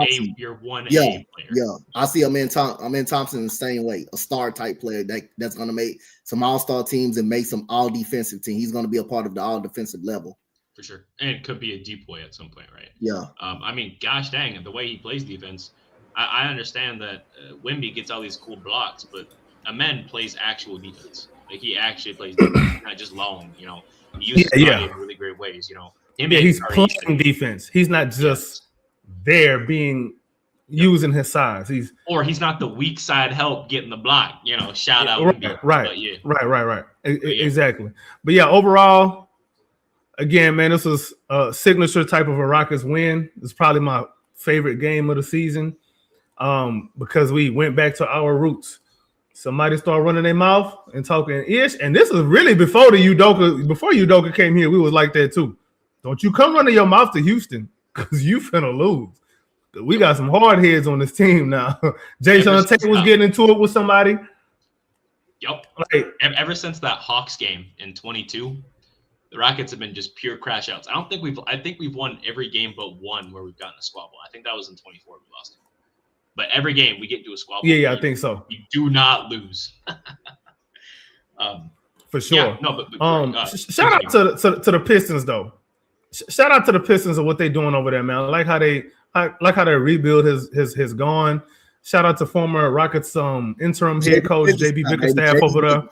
one A player. Yeah, I see Amen Thompson the same way. A star type player that's going to make some all-star teams and make some all-defensive team. He's going to be a part of the all-defensive level. For sure. And it could be a deep boy at some point, right? Yeah. I mean, gosh dang, the way he plays defense, I understand that Wemby gets all these cool blocks, but Amen plays actual defense. Like, he actually plays defense, not just long, He uses body in really great ways, He's playing defense. He's not just there using his size. He's not the weak side help getting the block, shout out. Right. Exactly. But yeah, overall, again, man, this was a signature type of a Rockets win. It's probably my favorite game of the season because we went back to our roots. Somebody started running their mouth and talking ish, and this is really before Udoka came here. We was like that too. Don't you come running your mouth to Houston because you finna lose. We got some hard heads on this team now. Jason Tate was getting into it with somebody. Yep. Ever since that Hawks game in 22. The Rockets have been just pure crash outs. I think we've won every game but one where we've gotten a squabble. I think that was in 24 we lost. But every game we get to a squabble. Yeah, I think so. We do not lose. For sure. Yeah, no, but shout out to the Pistons though. Shout out to the Pistons of what they're doing over there, man. I like how they rebuild has gone. Shout out to former Rockets interim head coach JB Bickerstaff over there.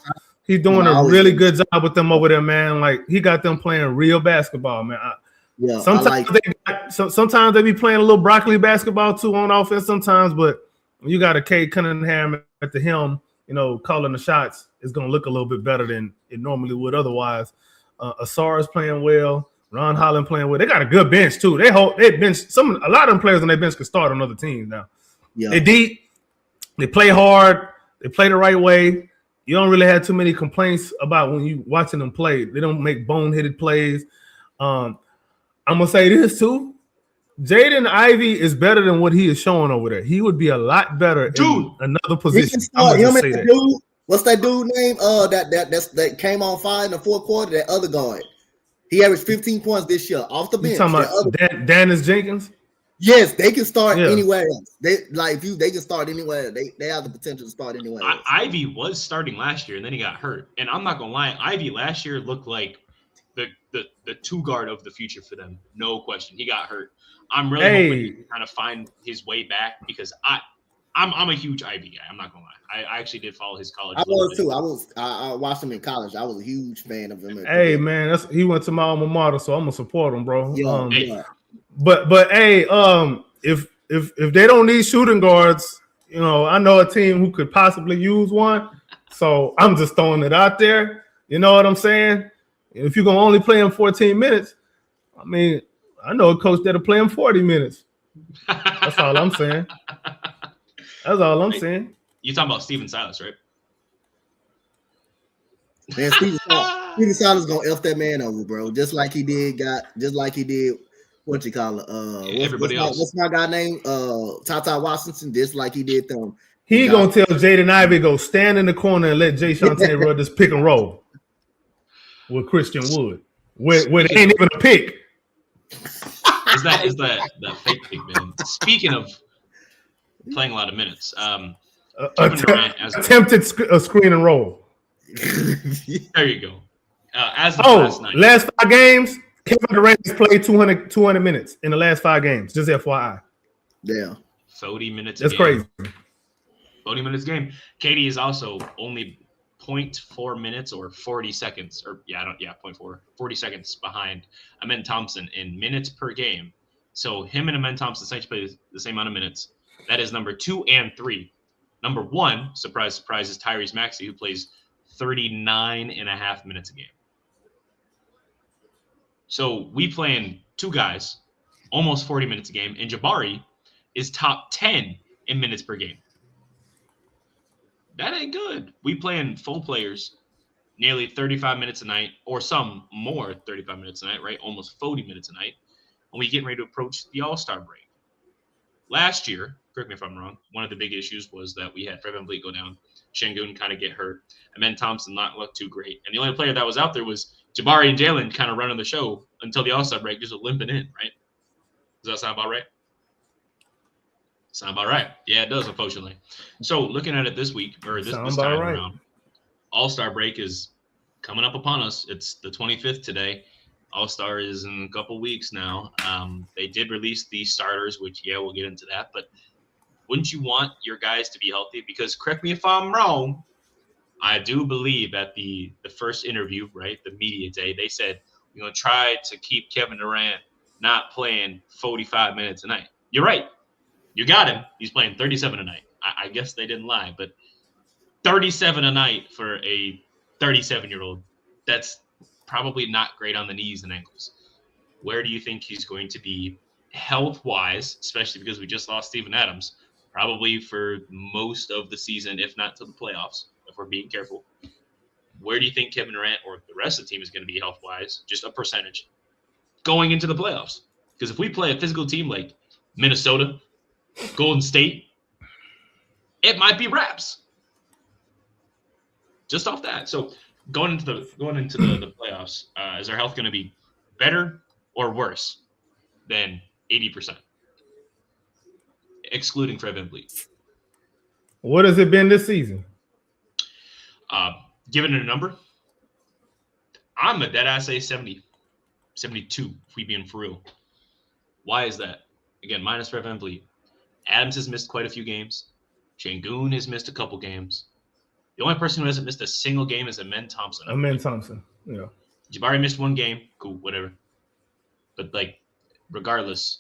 He's doing a really good job with them over there, man. Like, he got them playing real basketball, man. Sometimes they be playing a little broccoli basketball too on offense sometimes, but when you got a Cade Cunningham at the helm, calling the shots, it's going to look a little bit better than it normally would otherwise. Asar is playing well. Ron Holland playing well. They got a good bench too. They bench a lot of them players on their bench can start on other teams now. Yeah. They deep. They play hard. They play the right way. You don't really have too many complaints about when you watching them play. They don't make boneheaded plays. I'm gonna say this too. Jaden Ivey is better than what he is showing over there. He would be a lot better in another position. What's that dude name? That came on fire in the fourth quarter. That other guard. He averaged 15 points this year off the bench. You talking about Dennis Jenkins? Yes, they can start anywhere else. They can start anywhere. They have the potential to start anywhere else. Ivy was starting last year, and then he got hurt. And I'm not gonna lie, Ivy last year looked like the two guard of the future for them, no question. He got hurt. I'm really hoping he can kind of find his way back because I'm a huge Ivy guy. I'm not gonna lie. I actually did follow his college. I was too. I watched him in college. I was a huge fan of him. Hey man, he went to my alma mater, so I'm gonna support him, bro. But hey, if they don't need shooting guards, I know a team who could possibly use one. So I'm just throwing it out there. You know what I'm saying? If you're gonna only play him 14 minutes, I mean, I know a coach that'll play him 40 minutes. That's all I'm saying. That's all I'm saying. You're talking about Steven Silas, right? Man, Steven Silas gonna F that man over, bro. Just like he did. What you call it? Everybody else. What's my guy name? Tata Washington. Just like he did them. He gonna tell Jaden Ivey go stand in the corner and let Jay Shante run this pick and roll with Christian Wood, where it ain't even a pick. Is that fake pick, man? Speaking of playing a lot of minutes, attempted screen and roll. There you go. As of last night, last 5 games. Kevin Durant has played 200 minutes in the last 5 games. Just FYI. Yeah. 40 minutes. That's crazy. 40 minutes a game. KD is also only 0.4 minutes or 40 seconds, or 40 seconds behind Amen Thompson in minutes per game. So him and Amen Thompson essentially play the same amount of minutes. That is number 2 and 3. Number 1, surprise, surprise, is Tyrese Maxey, who plays 39 and a half minutes a game. So we playing 2 guys, almost 40 minutes a game, and Jabari is top 10 in minutes per game. That ain't good. We playing full players, nearly 35 minutes a night, or some more 35 minutes a night, right? Almost 40 minutes a night. And we getting ready to approach the All-Star break. Last year, correct me if I'm wrong, one of the big issues was that we had Fred VanVleet go down, Şengün kind of get hurt, and then Thompson not look too great. And the only player that was out there was Jabari and Jalen kind of running the show until the All-Star break, just limping in, right? Does that sound about right? Sound about right. Yeah, it does, unfortunately. So looking at it this week, or this time around, All-Star break is coming up upon us. It's the 25th today. All-Star is in a couple weeks now. They did release the starters, which, we'll get into that. But wouldn't you want your guys to be healthy? Because correct me if I'm wrong, I do believe at the first interview, right, the media day, they said, we're going to try to keep Kevin Durant not playing 45 minutes a night. You're right. You got him. He's playing 37 a night. I guess they didn't lie, but 37 a night for a 37-year-old, that's probably not great on the knees and ankles. Where do you think he's going to be health-wise, especially because we just lost Steven Adams, probably for most of the season, if not to the playoffs, if we're being careful? Where do you think Kevin Durant or the rest of the team is going to be health-wise, just a percentage, going into the playoffs? Because if we play a physical team like Minnesota, Golden State, it might be wraps. Just off that. So going into the playoffs, is our health going to be better or worse than 80%, excluding Fred VanVleet? What has it been this season? Given it a number, I'm a dead ass say 70, 72, if we being for real. Why is that? Again, minus Fred VanVleet. Adams has missed quite a few games. Şengün has missed a couple games. The only person who hasn't missed a single game is Amen Thompson. Amen Thompson, yeah. Jabari missed one game. Cool, whatever. But, regardless,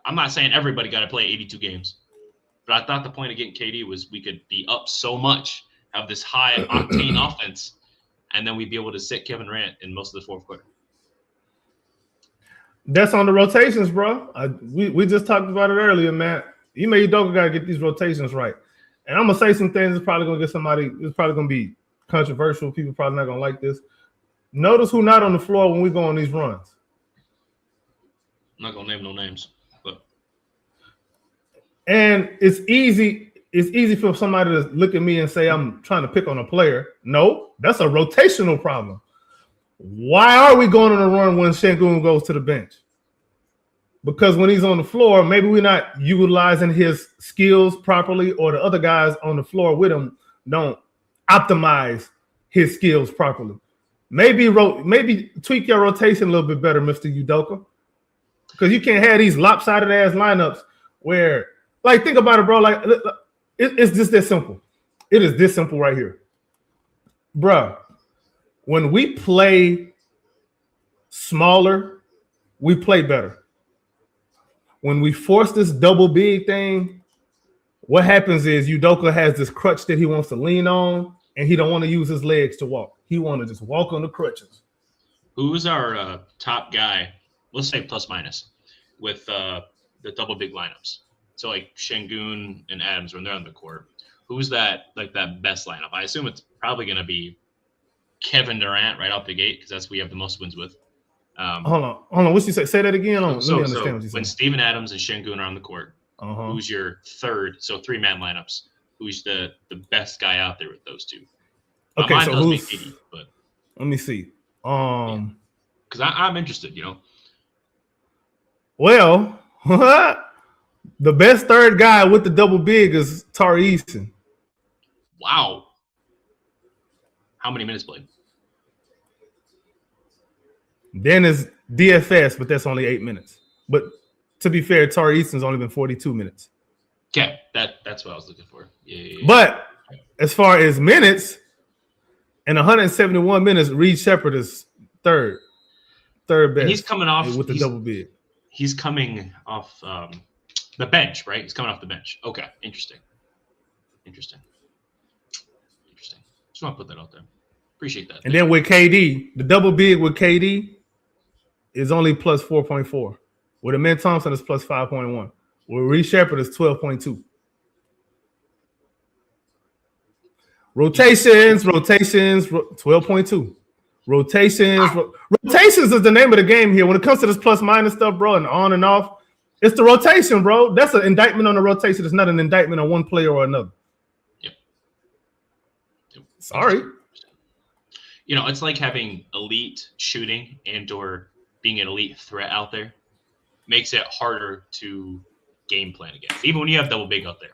I'm not saying everybody got to play 82 games. But I thought the point of getting KD was we could be up so much, have this high-octane offense, and then we'd be able to sit Kevin Durant in most of the fourth quarter. That's on the rotations, bro. We just talked about it earlier, Matt. You Udoka got to get these rotations right. And I'm going to say some things that's probably going to get somebody – it's probably going to be controversial. People probably not going to like this. Notice who's not on the floor when we go on these runs. I'm not going to name no names. But. And it's easy for somebody to look at me and say I'm trying to pick on a player. No, that's a rotational problem. Why are we going on a run when Şengün goes to the bench? Because when he's on the floor, maybe we're not utilizing his skills properly, or the other guys on the floor with him don't optimize his skills properly. Maybe tweak your rotation a little bit better, Mr. Udoka. Because you can't have these lopsided ass lineups where, think about it, bro. It's just that simple. It is this simple right here. Bruh, when we play smaller, we play better. When we force this double big thing, what happens is Udoka has this crutch that he wants to lean on, and he don't want to use his legs to walk. He want to just walk on the crutches. Who's our top guy, let's say plus minus, with the double big lineups? So Şengün and Adams when they're on the court. Who's that best lineup? I assume it's probably going to be Kevin Durant right out the gate because that's who we have the most wins with. Hold on. What you say? Say that again. Let me understand what you said. When Steven Adams and Şengün are on the court, who's your third? So 3-man lineups. Who's the best guy out there with those two? Okay, so who's? KD, but let me see. Because I'm interested. Well, the best third guy with the double big is Tari Eason. Wow. How many minutes played? Then is DFS, but that's only 8 minutes. But to be fair, Tari Eason's only been 42 minutes. Okay, that's what I was looking for. Yeah. But as far as minutes, In 171 minutes, Reed Shepherd is third best. And he's coming off with the double big. He's coming off the bench, right? He's coming off the bench. Okay, interesting. Just want to put that out there. Appreciate that. And then with KD, the double big with KD is only plus 4.4. With Amen Thompson, it's plus 5.1. With Reed Shepherd, it's 12.2. Rotations, 12.2. Rotations is the name of the game here. When it comes to this plus minus stuff, bro, and on and off, it's the rotation, bro. That's an indictment on the rotation. It's not an indictment on one player or another. Yep. Sorry. You know, it's like having elite shooting and or being an elite threat out there makes it harder to game plan against, even when you have double big out there.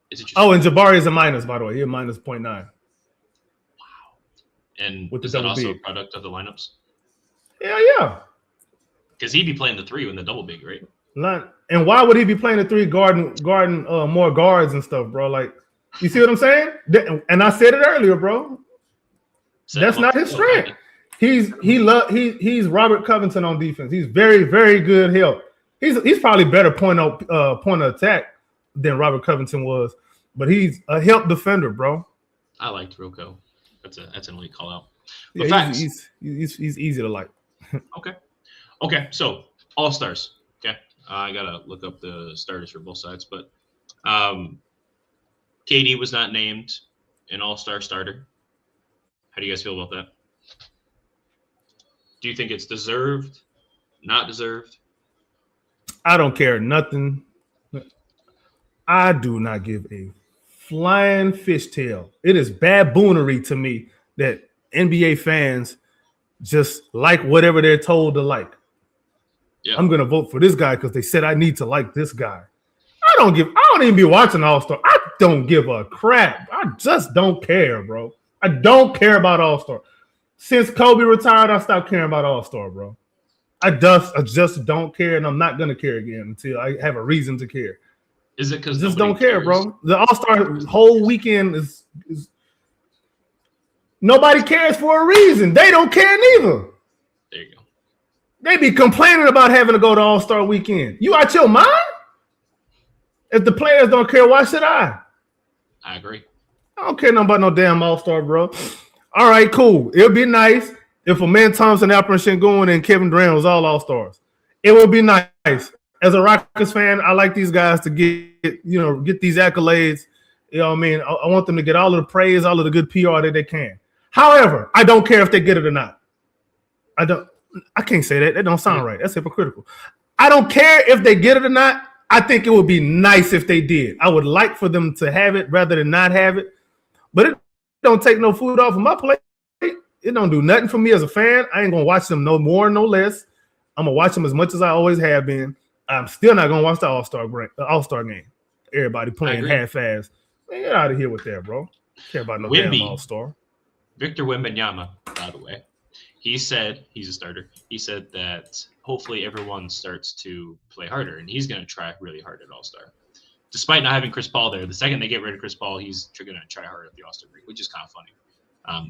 It's interesting. Oh, and Jabari is a minus, by the way. He's a minus 0.9. Wow. And with is the that double also big. a product of the lineups? Yeah. Because he'd be playing the 3 when the double big, right? And why would he be playing the 3 guarding more guards and stuff, bro? Like, you see what I'm saying? And I said it earlier, bro. That's not his strength. He's Robert Covington on defense. He's very, very good help. He's probably better point of attack than Robert Covington was, but he's a help defender, bro. I liked Rocco. That's an elite call out. Yeah, he's easy to like. Okay. So all-stars. Okay. I gotta look up the starters for both sides, but KD was not named an all-star starter. How do you guys feel about that? Do you think it's deserved? Not deserved? I don't care nothing. I do not give a flying fishtail. It is baboonery to me that NBA fans just like whatever they're told to like. Yeah. I'm gonna vote for this guy because they said I need to like this guy. I don't even be watching All-Star. I don't give a crap. I just don't care, bro. I don't care about All-Star. Since Kobe retired, I stopped caring about All-Star, bro. I just don't care, and I'm not gonna care again until I have a reason to care. Is it because just don't care, bro? The All-Star whole weekend is nobody cares for a reason. They don't care neither. There you go. They be complaining about having to go to All-Star weekend. You out your mind? If the players don't care, why should I? I agree. I don't care nothing about no damn All-Star, bro. All right, cool. It would be nice if Amen Thompson, Alperen Sengun, and Kevin Durant was all All-Stars. It would be nice. As a Rockets fan, I like these guys to get these accolades. You know what I mean? I want them to get all of the praise, all of the good PR that they can. However, I don't care if they get it or not. I can't say that. That don't sound right. That's hypocritical. I don't care if they get it or not. I think it would be nice if they did. I would like for them to have it rather than not have it. But it don't take no food off of my plate. It don't do nothing for me as a fan. I ain't going to watch them no more, no less. I'm going to watch them as much as I always have been. I'm still not going to watch the All-Star game. Everybody playing half-ass. Man, get out of here with that, bro. Don't care about no damn All-Star. Victor Wembanyama, by the way, he said he's a starter. He said that hopefully everyone starts to play harder, and he's going to try really hard at All-Star. Despite not having Chris Paul there, the second they get rid of Chris Paul, he's going to try hard at the All-Star break, which is kind of funny.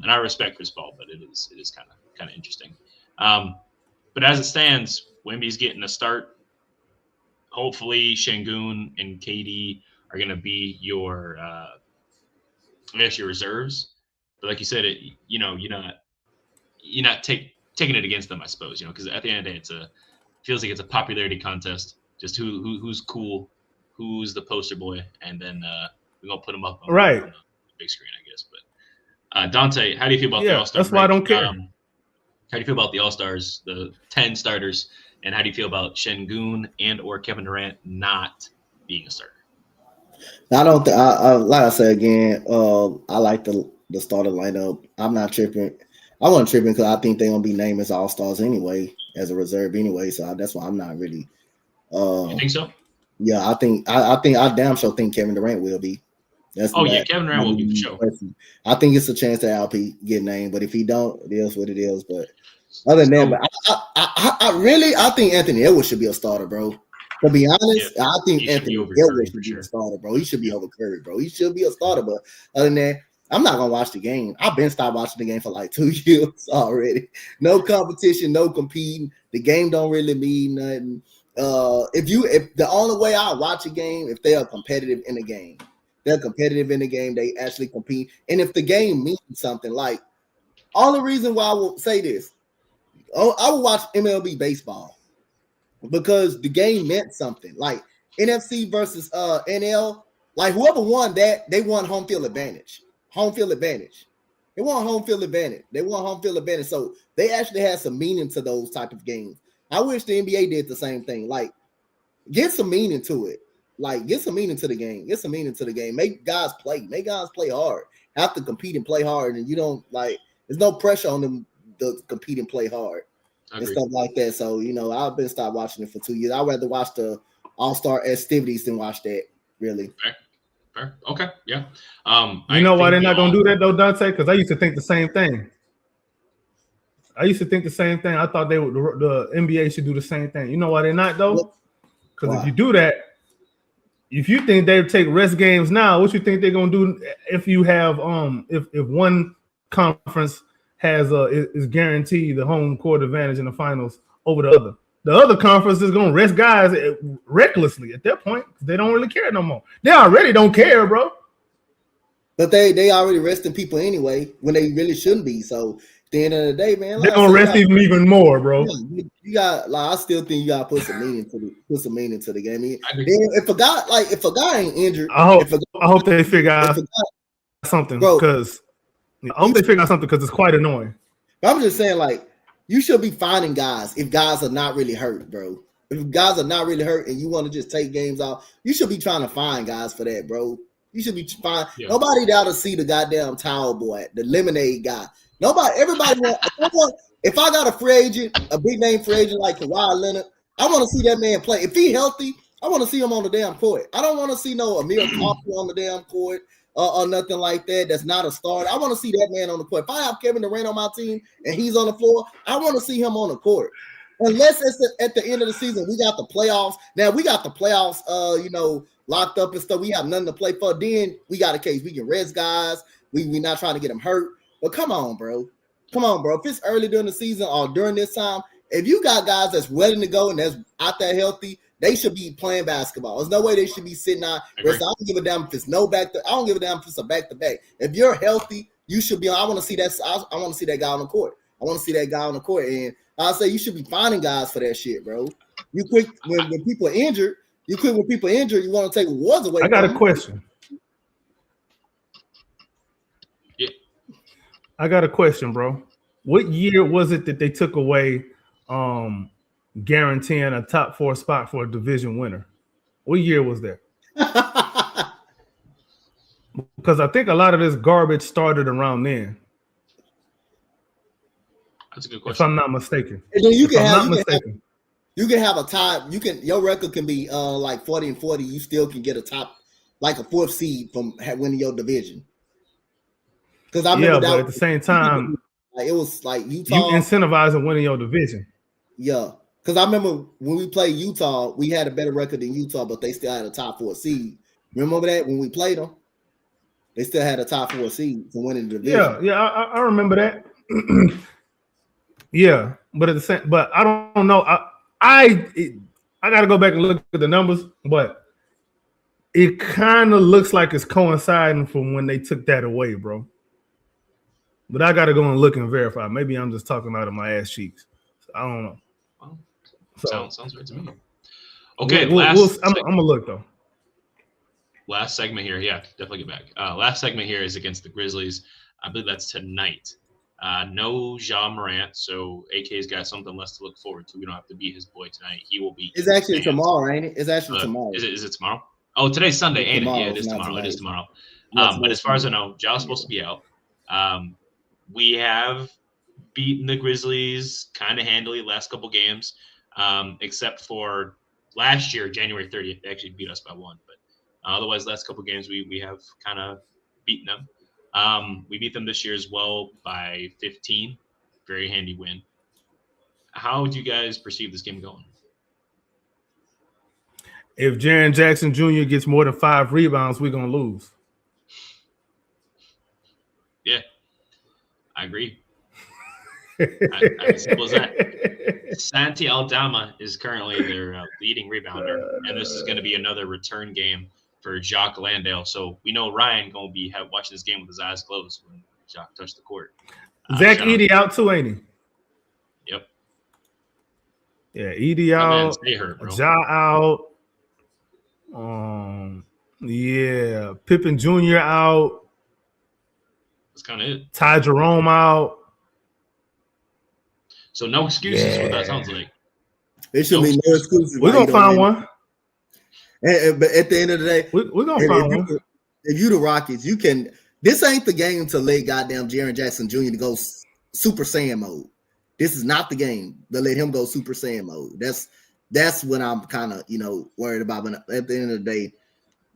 And I respect Chris Paul, but it is kind of interesting. But as it stands, Wemby's getting a start. Hopefully, Sengun and KD are going to be your reserves. But like you said, you're not taking it against them, I suppose. Because at the end of the day, feels like it's a popularity contest. Just who's cool, who's the poster boy, and then we're gonna put them up on the big screen, I guess. But Donte, how do you feel about the All-Star? That's why I don't care. How do you feel about the All-Stars, the 10 starters, and how do you feel about Sengun and or Kevin Durant not being a starter? I don't think. Like I said again, I like the starter lineup. I'm not tripping. I wasn't tripping because I think they're gonna be named as All-Stars anyway, as a reserve anyway. So that's why I'm not really. You think so? Yeah, I damn sure think Kevin Durant will be. Kevin Durant will be for sure. I think it's a chance that LP get named, but if he don't, it is what it is. But other than that, I think Anthony Edwards should be a starter, bro. To be honest, I think Anthony Edwards should be a starter, bro. He should be over Curry, bro. He should be a starter, but other than that, I'm not gonna watch the game. I've been stopped watching the game for like 2 years already. No competition, no competing. The game don't really mean nothing. If the only way I watch a game if they are competitive in the game, they actually compete. And if the game means something, like only reason why I will say this, I will watch MLB baseball because the game meant something. Like NFC versus NL, like whoever won that, they won home field advantage. They won home field advantage. So they actually had some meaning to those type of games. I wish the NBA did the same thing. Like, get some meaning to it. Like, get some meaning to the game. Make guys play hard. Have to compete and play hard. And you don't like. There's no pressure on them to compete and play hard and stuff like that. So I've been stopped watching it for 2 years. I'd rather watch the All-Star festivities than watch that. Really. Fair. Okay. Yeah. You know why they're not gonna do that though, Donte? Because I used to think the same thing. I thought the NBA should do the same thing. You know why they're not though? Because if you do that, if you think they take rest games now, what you think they're gonna do if you have if one conference has is guaranteed the home court advantage in the finals over the other? The other conference is gonna rest guys recklessly at that point. They don't really care no more. They already don't care, bro. But they already resting people anyway when they really shouldn't be. So at the end of the day, man, they're gonna rest even more, bro. You got I still think you gotta put some meaning to the game. If a guy ain't injured, I hope they figure out something because it's quite annoying. But I'm just saying, like, you should be finding guys if guys are not really hurt, bro. If guys are not really hurt and you want to just take games off, you should be trying to find guys for that, bro. You should be fine. Yeah. Nobody down to see the goddamn towel boy, the lemonade guy. Everybody if I got a big name free agent like Kawhi Leonard, I want to see that man play. If he healthy, I want to see him on the damn court. I don't want to see no Amir Coffey on the damn court. Or nothing like that. That's not a starter. I want to see that man on the court. If I have Kevin Durant on my team and he's on the floor, I want to see him on the court. Unless it's at the end of the season, we got the playoffs. Now we got the playoffs, locked up and stuff. We have nothing to play for. Then we got a case. We can rest guys. We're not trying to get them hurt. But come on, bro. If it's early during the season or during this time, if you got guys that's ready to go and that's out there healthy, they should be playing basketball. There's no way they should be sitting out. I don't give a damn if it's I don't give a damn if it's a back-to-back. If you're healthy, you should be. I want to see that. I want to see that guy on the court. And I say you should be finding guys for that shit, bro. You quick when people are injured. You want to take awards away. I got a question. Yeah. I got a question, bro. What year was it that they took away guaranteeing a top 4 spot for a division winner? What year was that? Because I think a lot of this garbage started around then. That's a good question. If I'm not mistaken. And then you can have a tie. Your record can be like 40-40. You still can get a top, like a 4th seed from winning your division. Because I remember but at the same time, it was like Utah. You incentivizing winning your division. Yeah. Because I remember when we played Utah, we had a better record than Utah, but they still had a top 4 seed. Remember that when we played them? They still had a top 4 seed to win in the division. Yeah, I remember that. Yeah, but I don't know. I got to go back and look at the numbers, but it kind of looks like it's coinciding from when they took that away, bro. But I got to go and look and verify. Maybe I'm just talking out of my ass cheeks. I don't know. Sounds right to me. Okay, I'm gonna look though. Last segment here, yeah, definitely get back. Last segment here is against the Grizzlies. I believe that's tonight. No Ja Morant, so AK's got something less to look forward to. We don't have to beat his boy tonight. He will be. It's actually tomorrow, ain't it? It's actually tomorrow. Is it tomorrow? Oh, today's Sunday, ain't it? Yeah, it is tomorrow. It is tomorrow. But as far as I know, Ja's supposed to be out. We have beaten the Grizzlies kind of handily last couple games. Except for last year, January 30th, they actually beat us by 1. But otherwise, last couple games, we have kind of beaten them. We beat them this year as well by 15. Very handy win. How do you guys perceive this game going? If Jaren Jackson Jr. gets more than 5 rebounds, we're going to lose. Yeah, I agree. As simple as that. Santi Aldama is currently their leading rebounder, and this is going to be another return game for Jacques Landale. So we know Ryan going to be watching this game with his eyes closed when Jacques touched the court. Zach Edey out too, ain't he? Yep. Yeah, Edey My man, out. stay hurt, bro. Ja out. Yeah, Pippen Jr. out. That's kind of it. Ty Jerome out. So no excuses. What that sounds like. There should be no excuses. We're gonna find one. But at the end of the day, we're gonna find one. If you the Rockets, you can. This ain't the game to let goddamn Jaren Jackson Jr. to go Super Saiyan mode. This is not the game to let him go Super Saiyan mode. That's what I'm kind of worried about. But at the end of the day,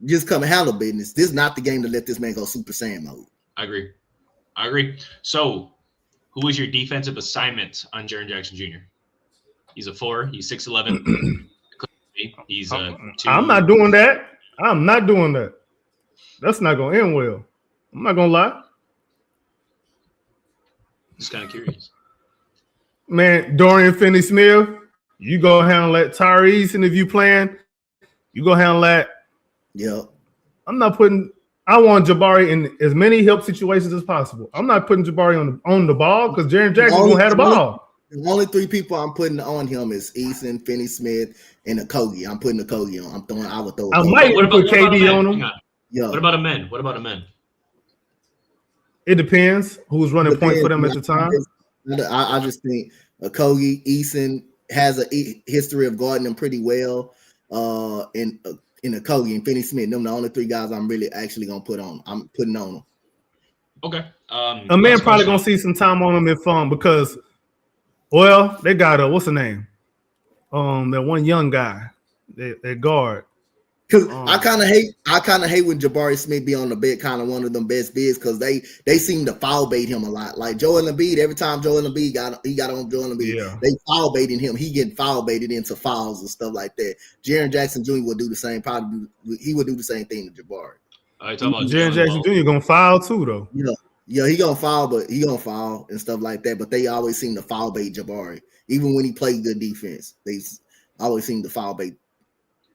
just come and handle business. This is not the game to let this man go Super Saiyan mode. I agree. So, who is your defensive assignment on Jaren Jackson Jr.? He's a 4. He's 6'11". He's a 2. I'm not doing that. That's not gonna end well. I'm not gonna lie. Just kind of curious. Man, Dorian Finney-Smith, you go handle that. Tyrese, and if you playing, you go handle that. Yep. I want Jabari in as many help situations as possible. I'm not putting Jabari on the ball because Jaren Jackson gonna have the ball. The only 3 people I'm putting on him is Eason, Finney-Smith, and Okogie. I'm putting Okogie on. I would throw. I might put KD on him. Yeah. What about a men? It depends who's running point for them at the time. I just think Okogie, Eason has a history of guarding them pretty well. And Okogie and Finney-Smith, them the only 3 guys I'm really actually gonna put on. I'm putting on them. Okay. A man probably gonna see some time on them if because, well, they got what's the name? That one young guy, that guard. Because I kind of hate when Jabari Smith be on the bed, kind of one of them best bids, because they seem to foul bait him a lot. Like Joel Embiid, every time Joel Embiid got on Joel Embiid, they foul baiting him. He getting foul baited into fouls and stuff like that. Jaren Jackson Jr. would do the same. He would do the same thing to Jabari. Jaren Jackson Jr. gonna foul too, though. Yeah, he gonna foul, but he gonna foul and stuff like that. But they always seem to foul bait Jabari, even when he played good defense. They always seem to foul bait.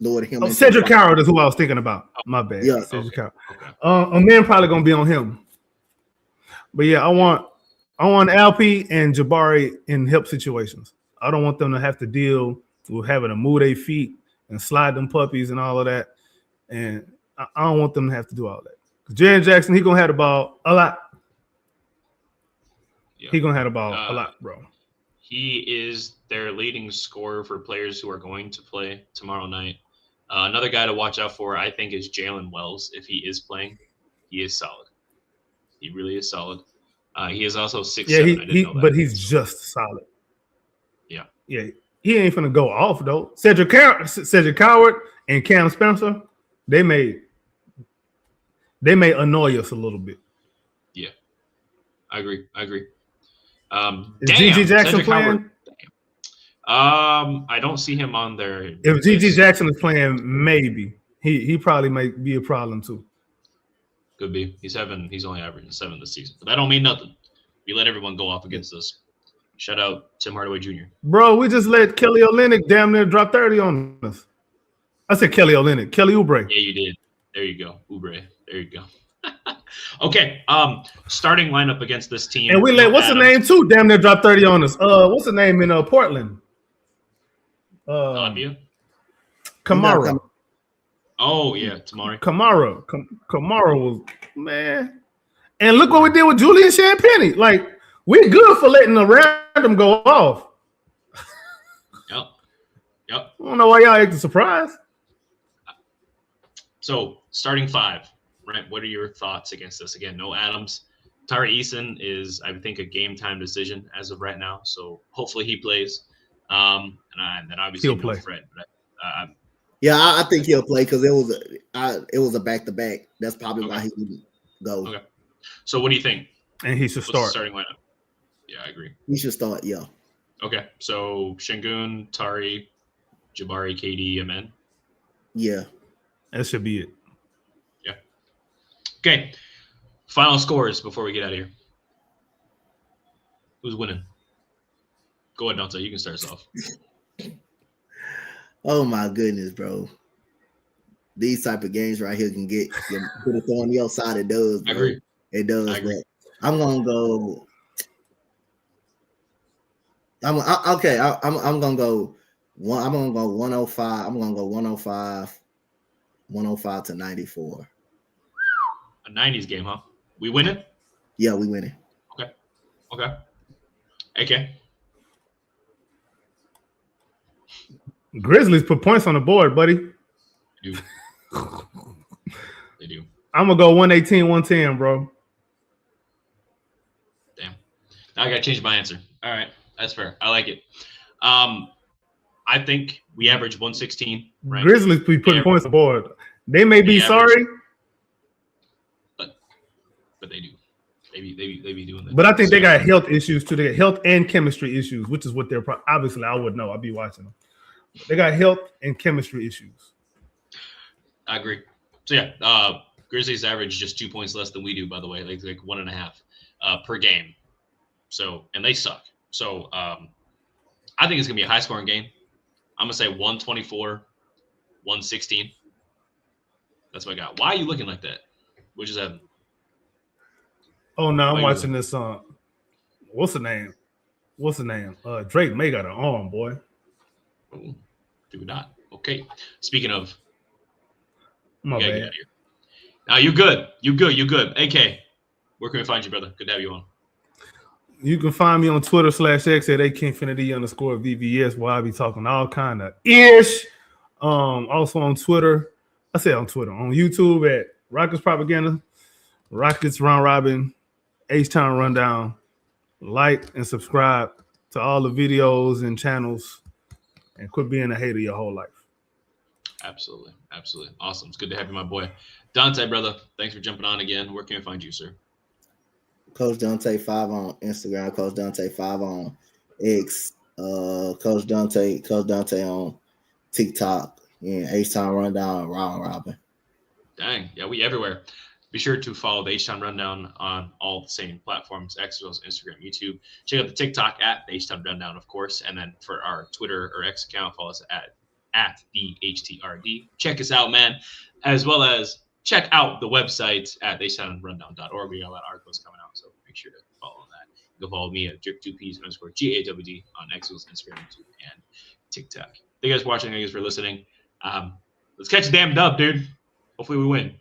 Lord him. Cedric Coward is who I was thinking about. My bad. Yeah, Cedric Coward. A man probably gonna be on him. But yeah, I want Alp and Jabari in help situations. I don't want them to have to deal with having to move their feet and slide them puppies and all of that. And I don't want them to have to do all that. Jaren Jackson, he gonna have the ball a lot. Yeah. He gonna have the ball a lot, bro. He is their leading scorer for players who are going to play tomorrow night. Another guy to watch out for, I think, is Jalen Wells. If he is playing, he is solid. He really is solid. He is also 6'7". But he's just solid. Yeah. Yeah. He ain't finna go off though. Cedric Coward and Cam Spencer, they may annoy us a little bit. Yeah, I agree. Is GG Jackson playing? I don't see him on there. If GG Jackson is playing, maybe he probably might be a problem too. Could be. He's only averaging 7 this season, but that don't mean nothing. We let everyone go off against us. Shout out Tim Hardaway Jr. Bro, we just let Kelly Olynyk damn near drop 30 on us. I said Kelly Olynyk, Kelly Oubre. Yeah, you did. There you go, Oubre. There you go. Okay, starting lineup against this team. And we let what's the name too? Damn near drop 30 on us. What's the name in Portland? Kamara. Oh yeah, Tamari. Kamara was man. And look what we did with Julian Champagny. Like we're good for letting a random go off. Yep. I don't know why y'all acting surprised. So starting 5, right? What are your thoughts against this? Again, no Adams. Tari Eason is, I think, a game time decision as of right now. So hopefully he plays. And then obviously he'll play. Fred. But, I think he'll play because it was a back-to-back. That's probably why he wouldn't go. Okay. So what do you think? And he should start. The starting lineup? Yeah, I agree. He should start, yeah. Okay. So Şengün, Tari, Jabari, KD, Amen. Yeah. That should be it. Yeah. Okay. Final scores before we get out of here. Who's winning? Go ahead, Donte. You can start us off. Oh my goodness, bro. These type of games right here can get put it on the outside. It does, bro. I agree. It does. I agree. But I'm gonna go. I'm gonna go one. I'm gonna go 105. I'm gonna go 105 to 94. A 90s game, huh? We winning? Yeah, we winning. Okay. AK. Grizzlies put points on the board, buddy. They do. They do. I'm gonna go 118-110, bro. Damn. Now I gotta change my answer. All right, that's fair. I like it. I think we average 116. Right? Grizzlies be putting points on the board. They may be sorry, but they do. They be doing that. But I think they got health issues too. They got health and chemistry issues, which is what they're obviously. I would know. I'd be watching them. They got health and chemistry issues. I agree. So yeah, Grizzlies average just 2 points less than we do. By the way, like 1.5 per game. So and they suck. So I think it's gonna be a high scoring game. I'm gonna say 124, 116. That's what I got. Why are you looking like that? What just happened? Oh no, I'm watching this. What's the name? Drake May got an arm, boy. Oh, do not. Okay. Speaking of, My get bad. out of here. Now you good. You good. AK, where can we find you, brother? Good to have you on. You can find me on Twitter /X at AKinfinity_VVS, where I be talking all kind of ish. Also on Twitter, on YouTube at Rockets Propaganda, Rockets Round Robin, H-Town Rundown. Like and subscribe to all the videos and channels, and quit being a hater your whole life. Absolutely. Awesome. It's good to have you, my boy. Donte, brother, thanks for jumping on again. Where can we find you, sir? Coach Donte 5 on Instagram, Coach Donte 5 on X, Coach Donte on TikTok, and H-Town Rundown, Round Robin. Dang. Yeah, we everywhere. Be sure to follow the H-Town Rundown on all the same platforms, X as well as Instagram, YouTube. Check out the TikTok at the H-Town Rundown, of course. And then for our Twitter or X account, follow us at the HTRD. Check us out, man. As well as check out the website at htownrundown.org. We got a lot of articles coming out, so make sure to follow that. You can follow me at drip2ps_GAWD on X, Instagram, YouTube, and TikTok. Thank you guys for watching. Thank you guys for listening. Let's catch a damn dub, dude. Hopefully we win.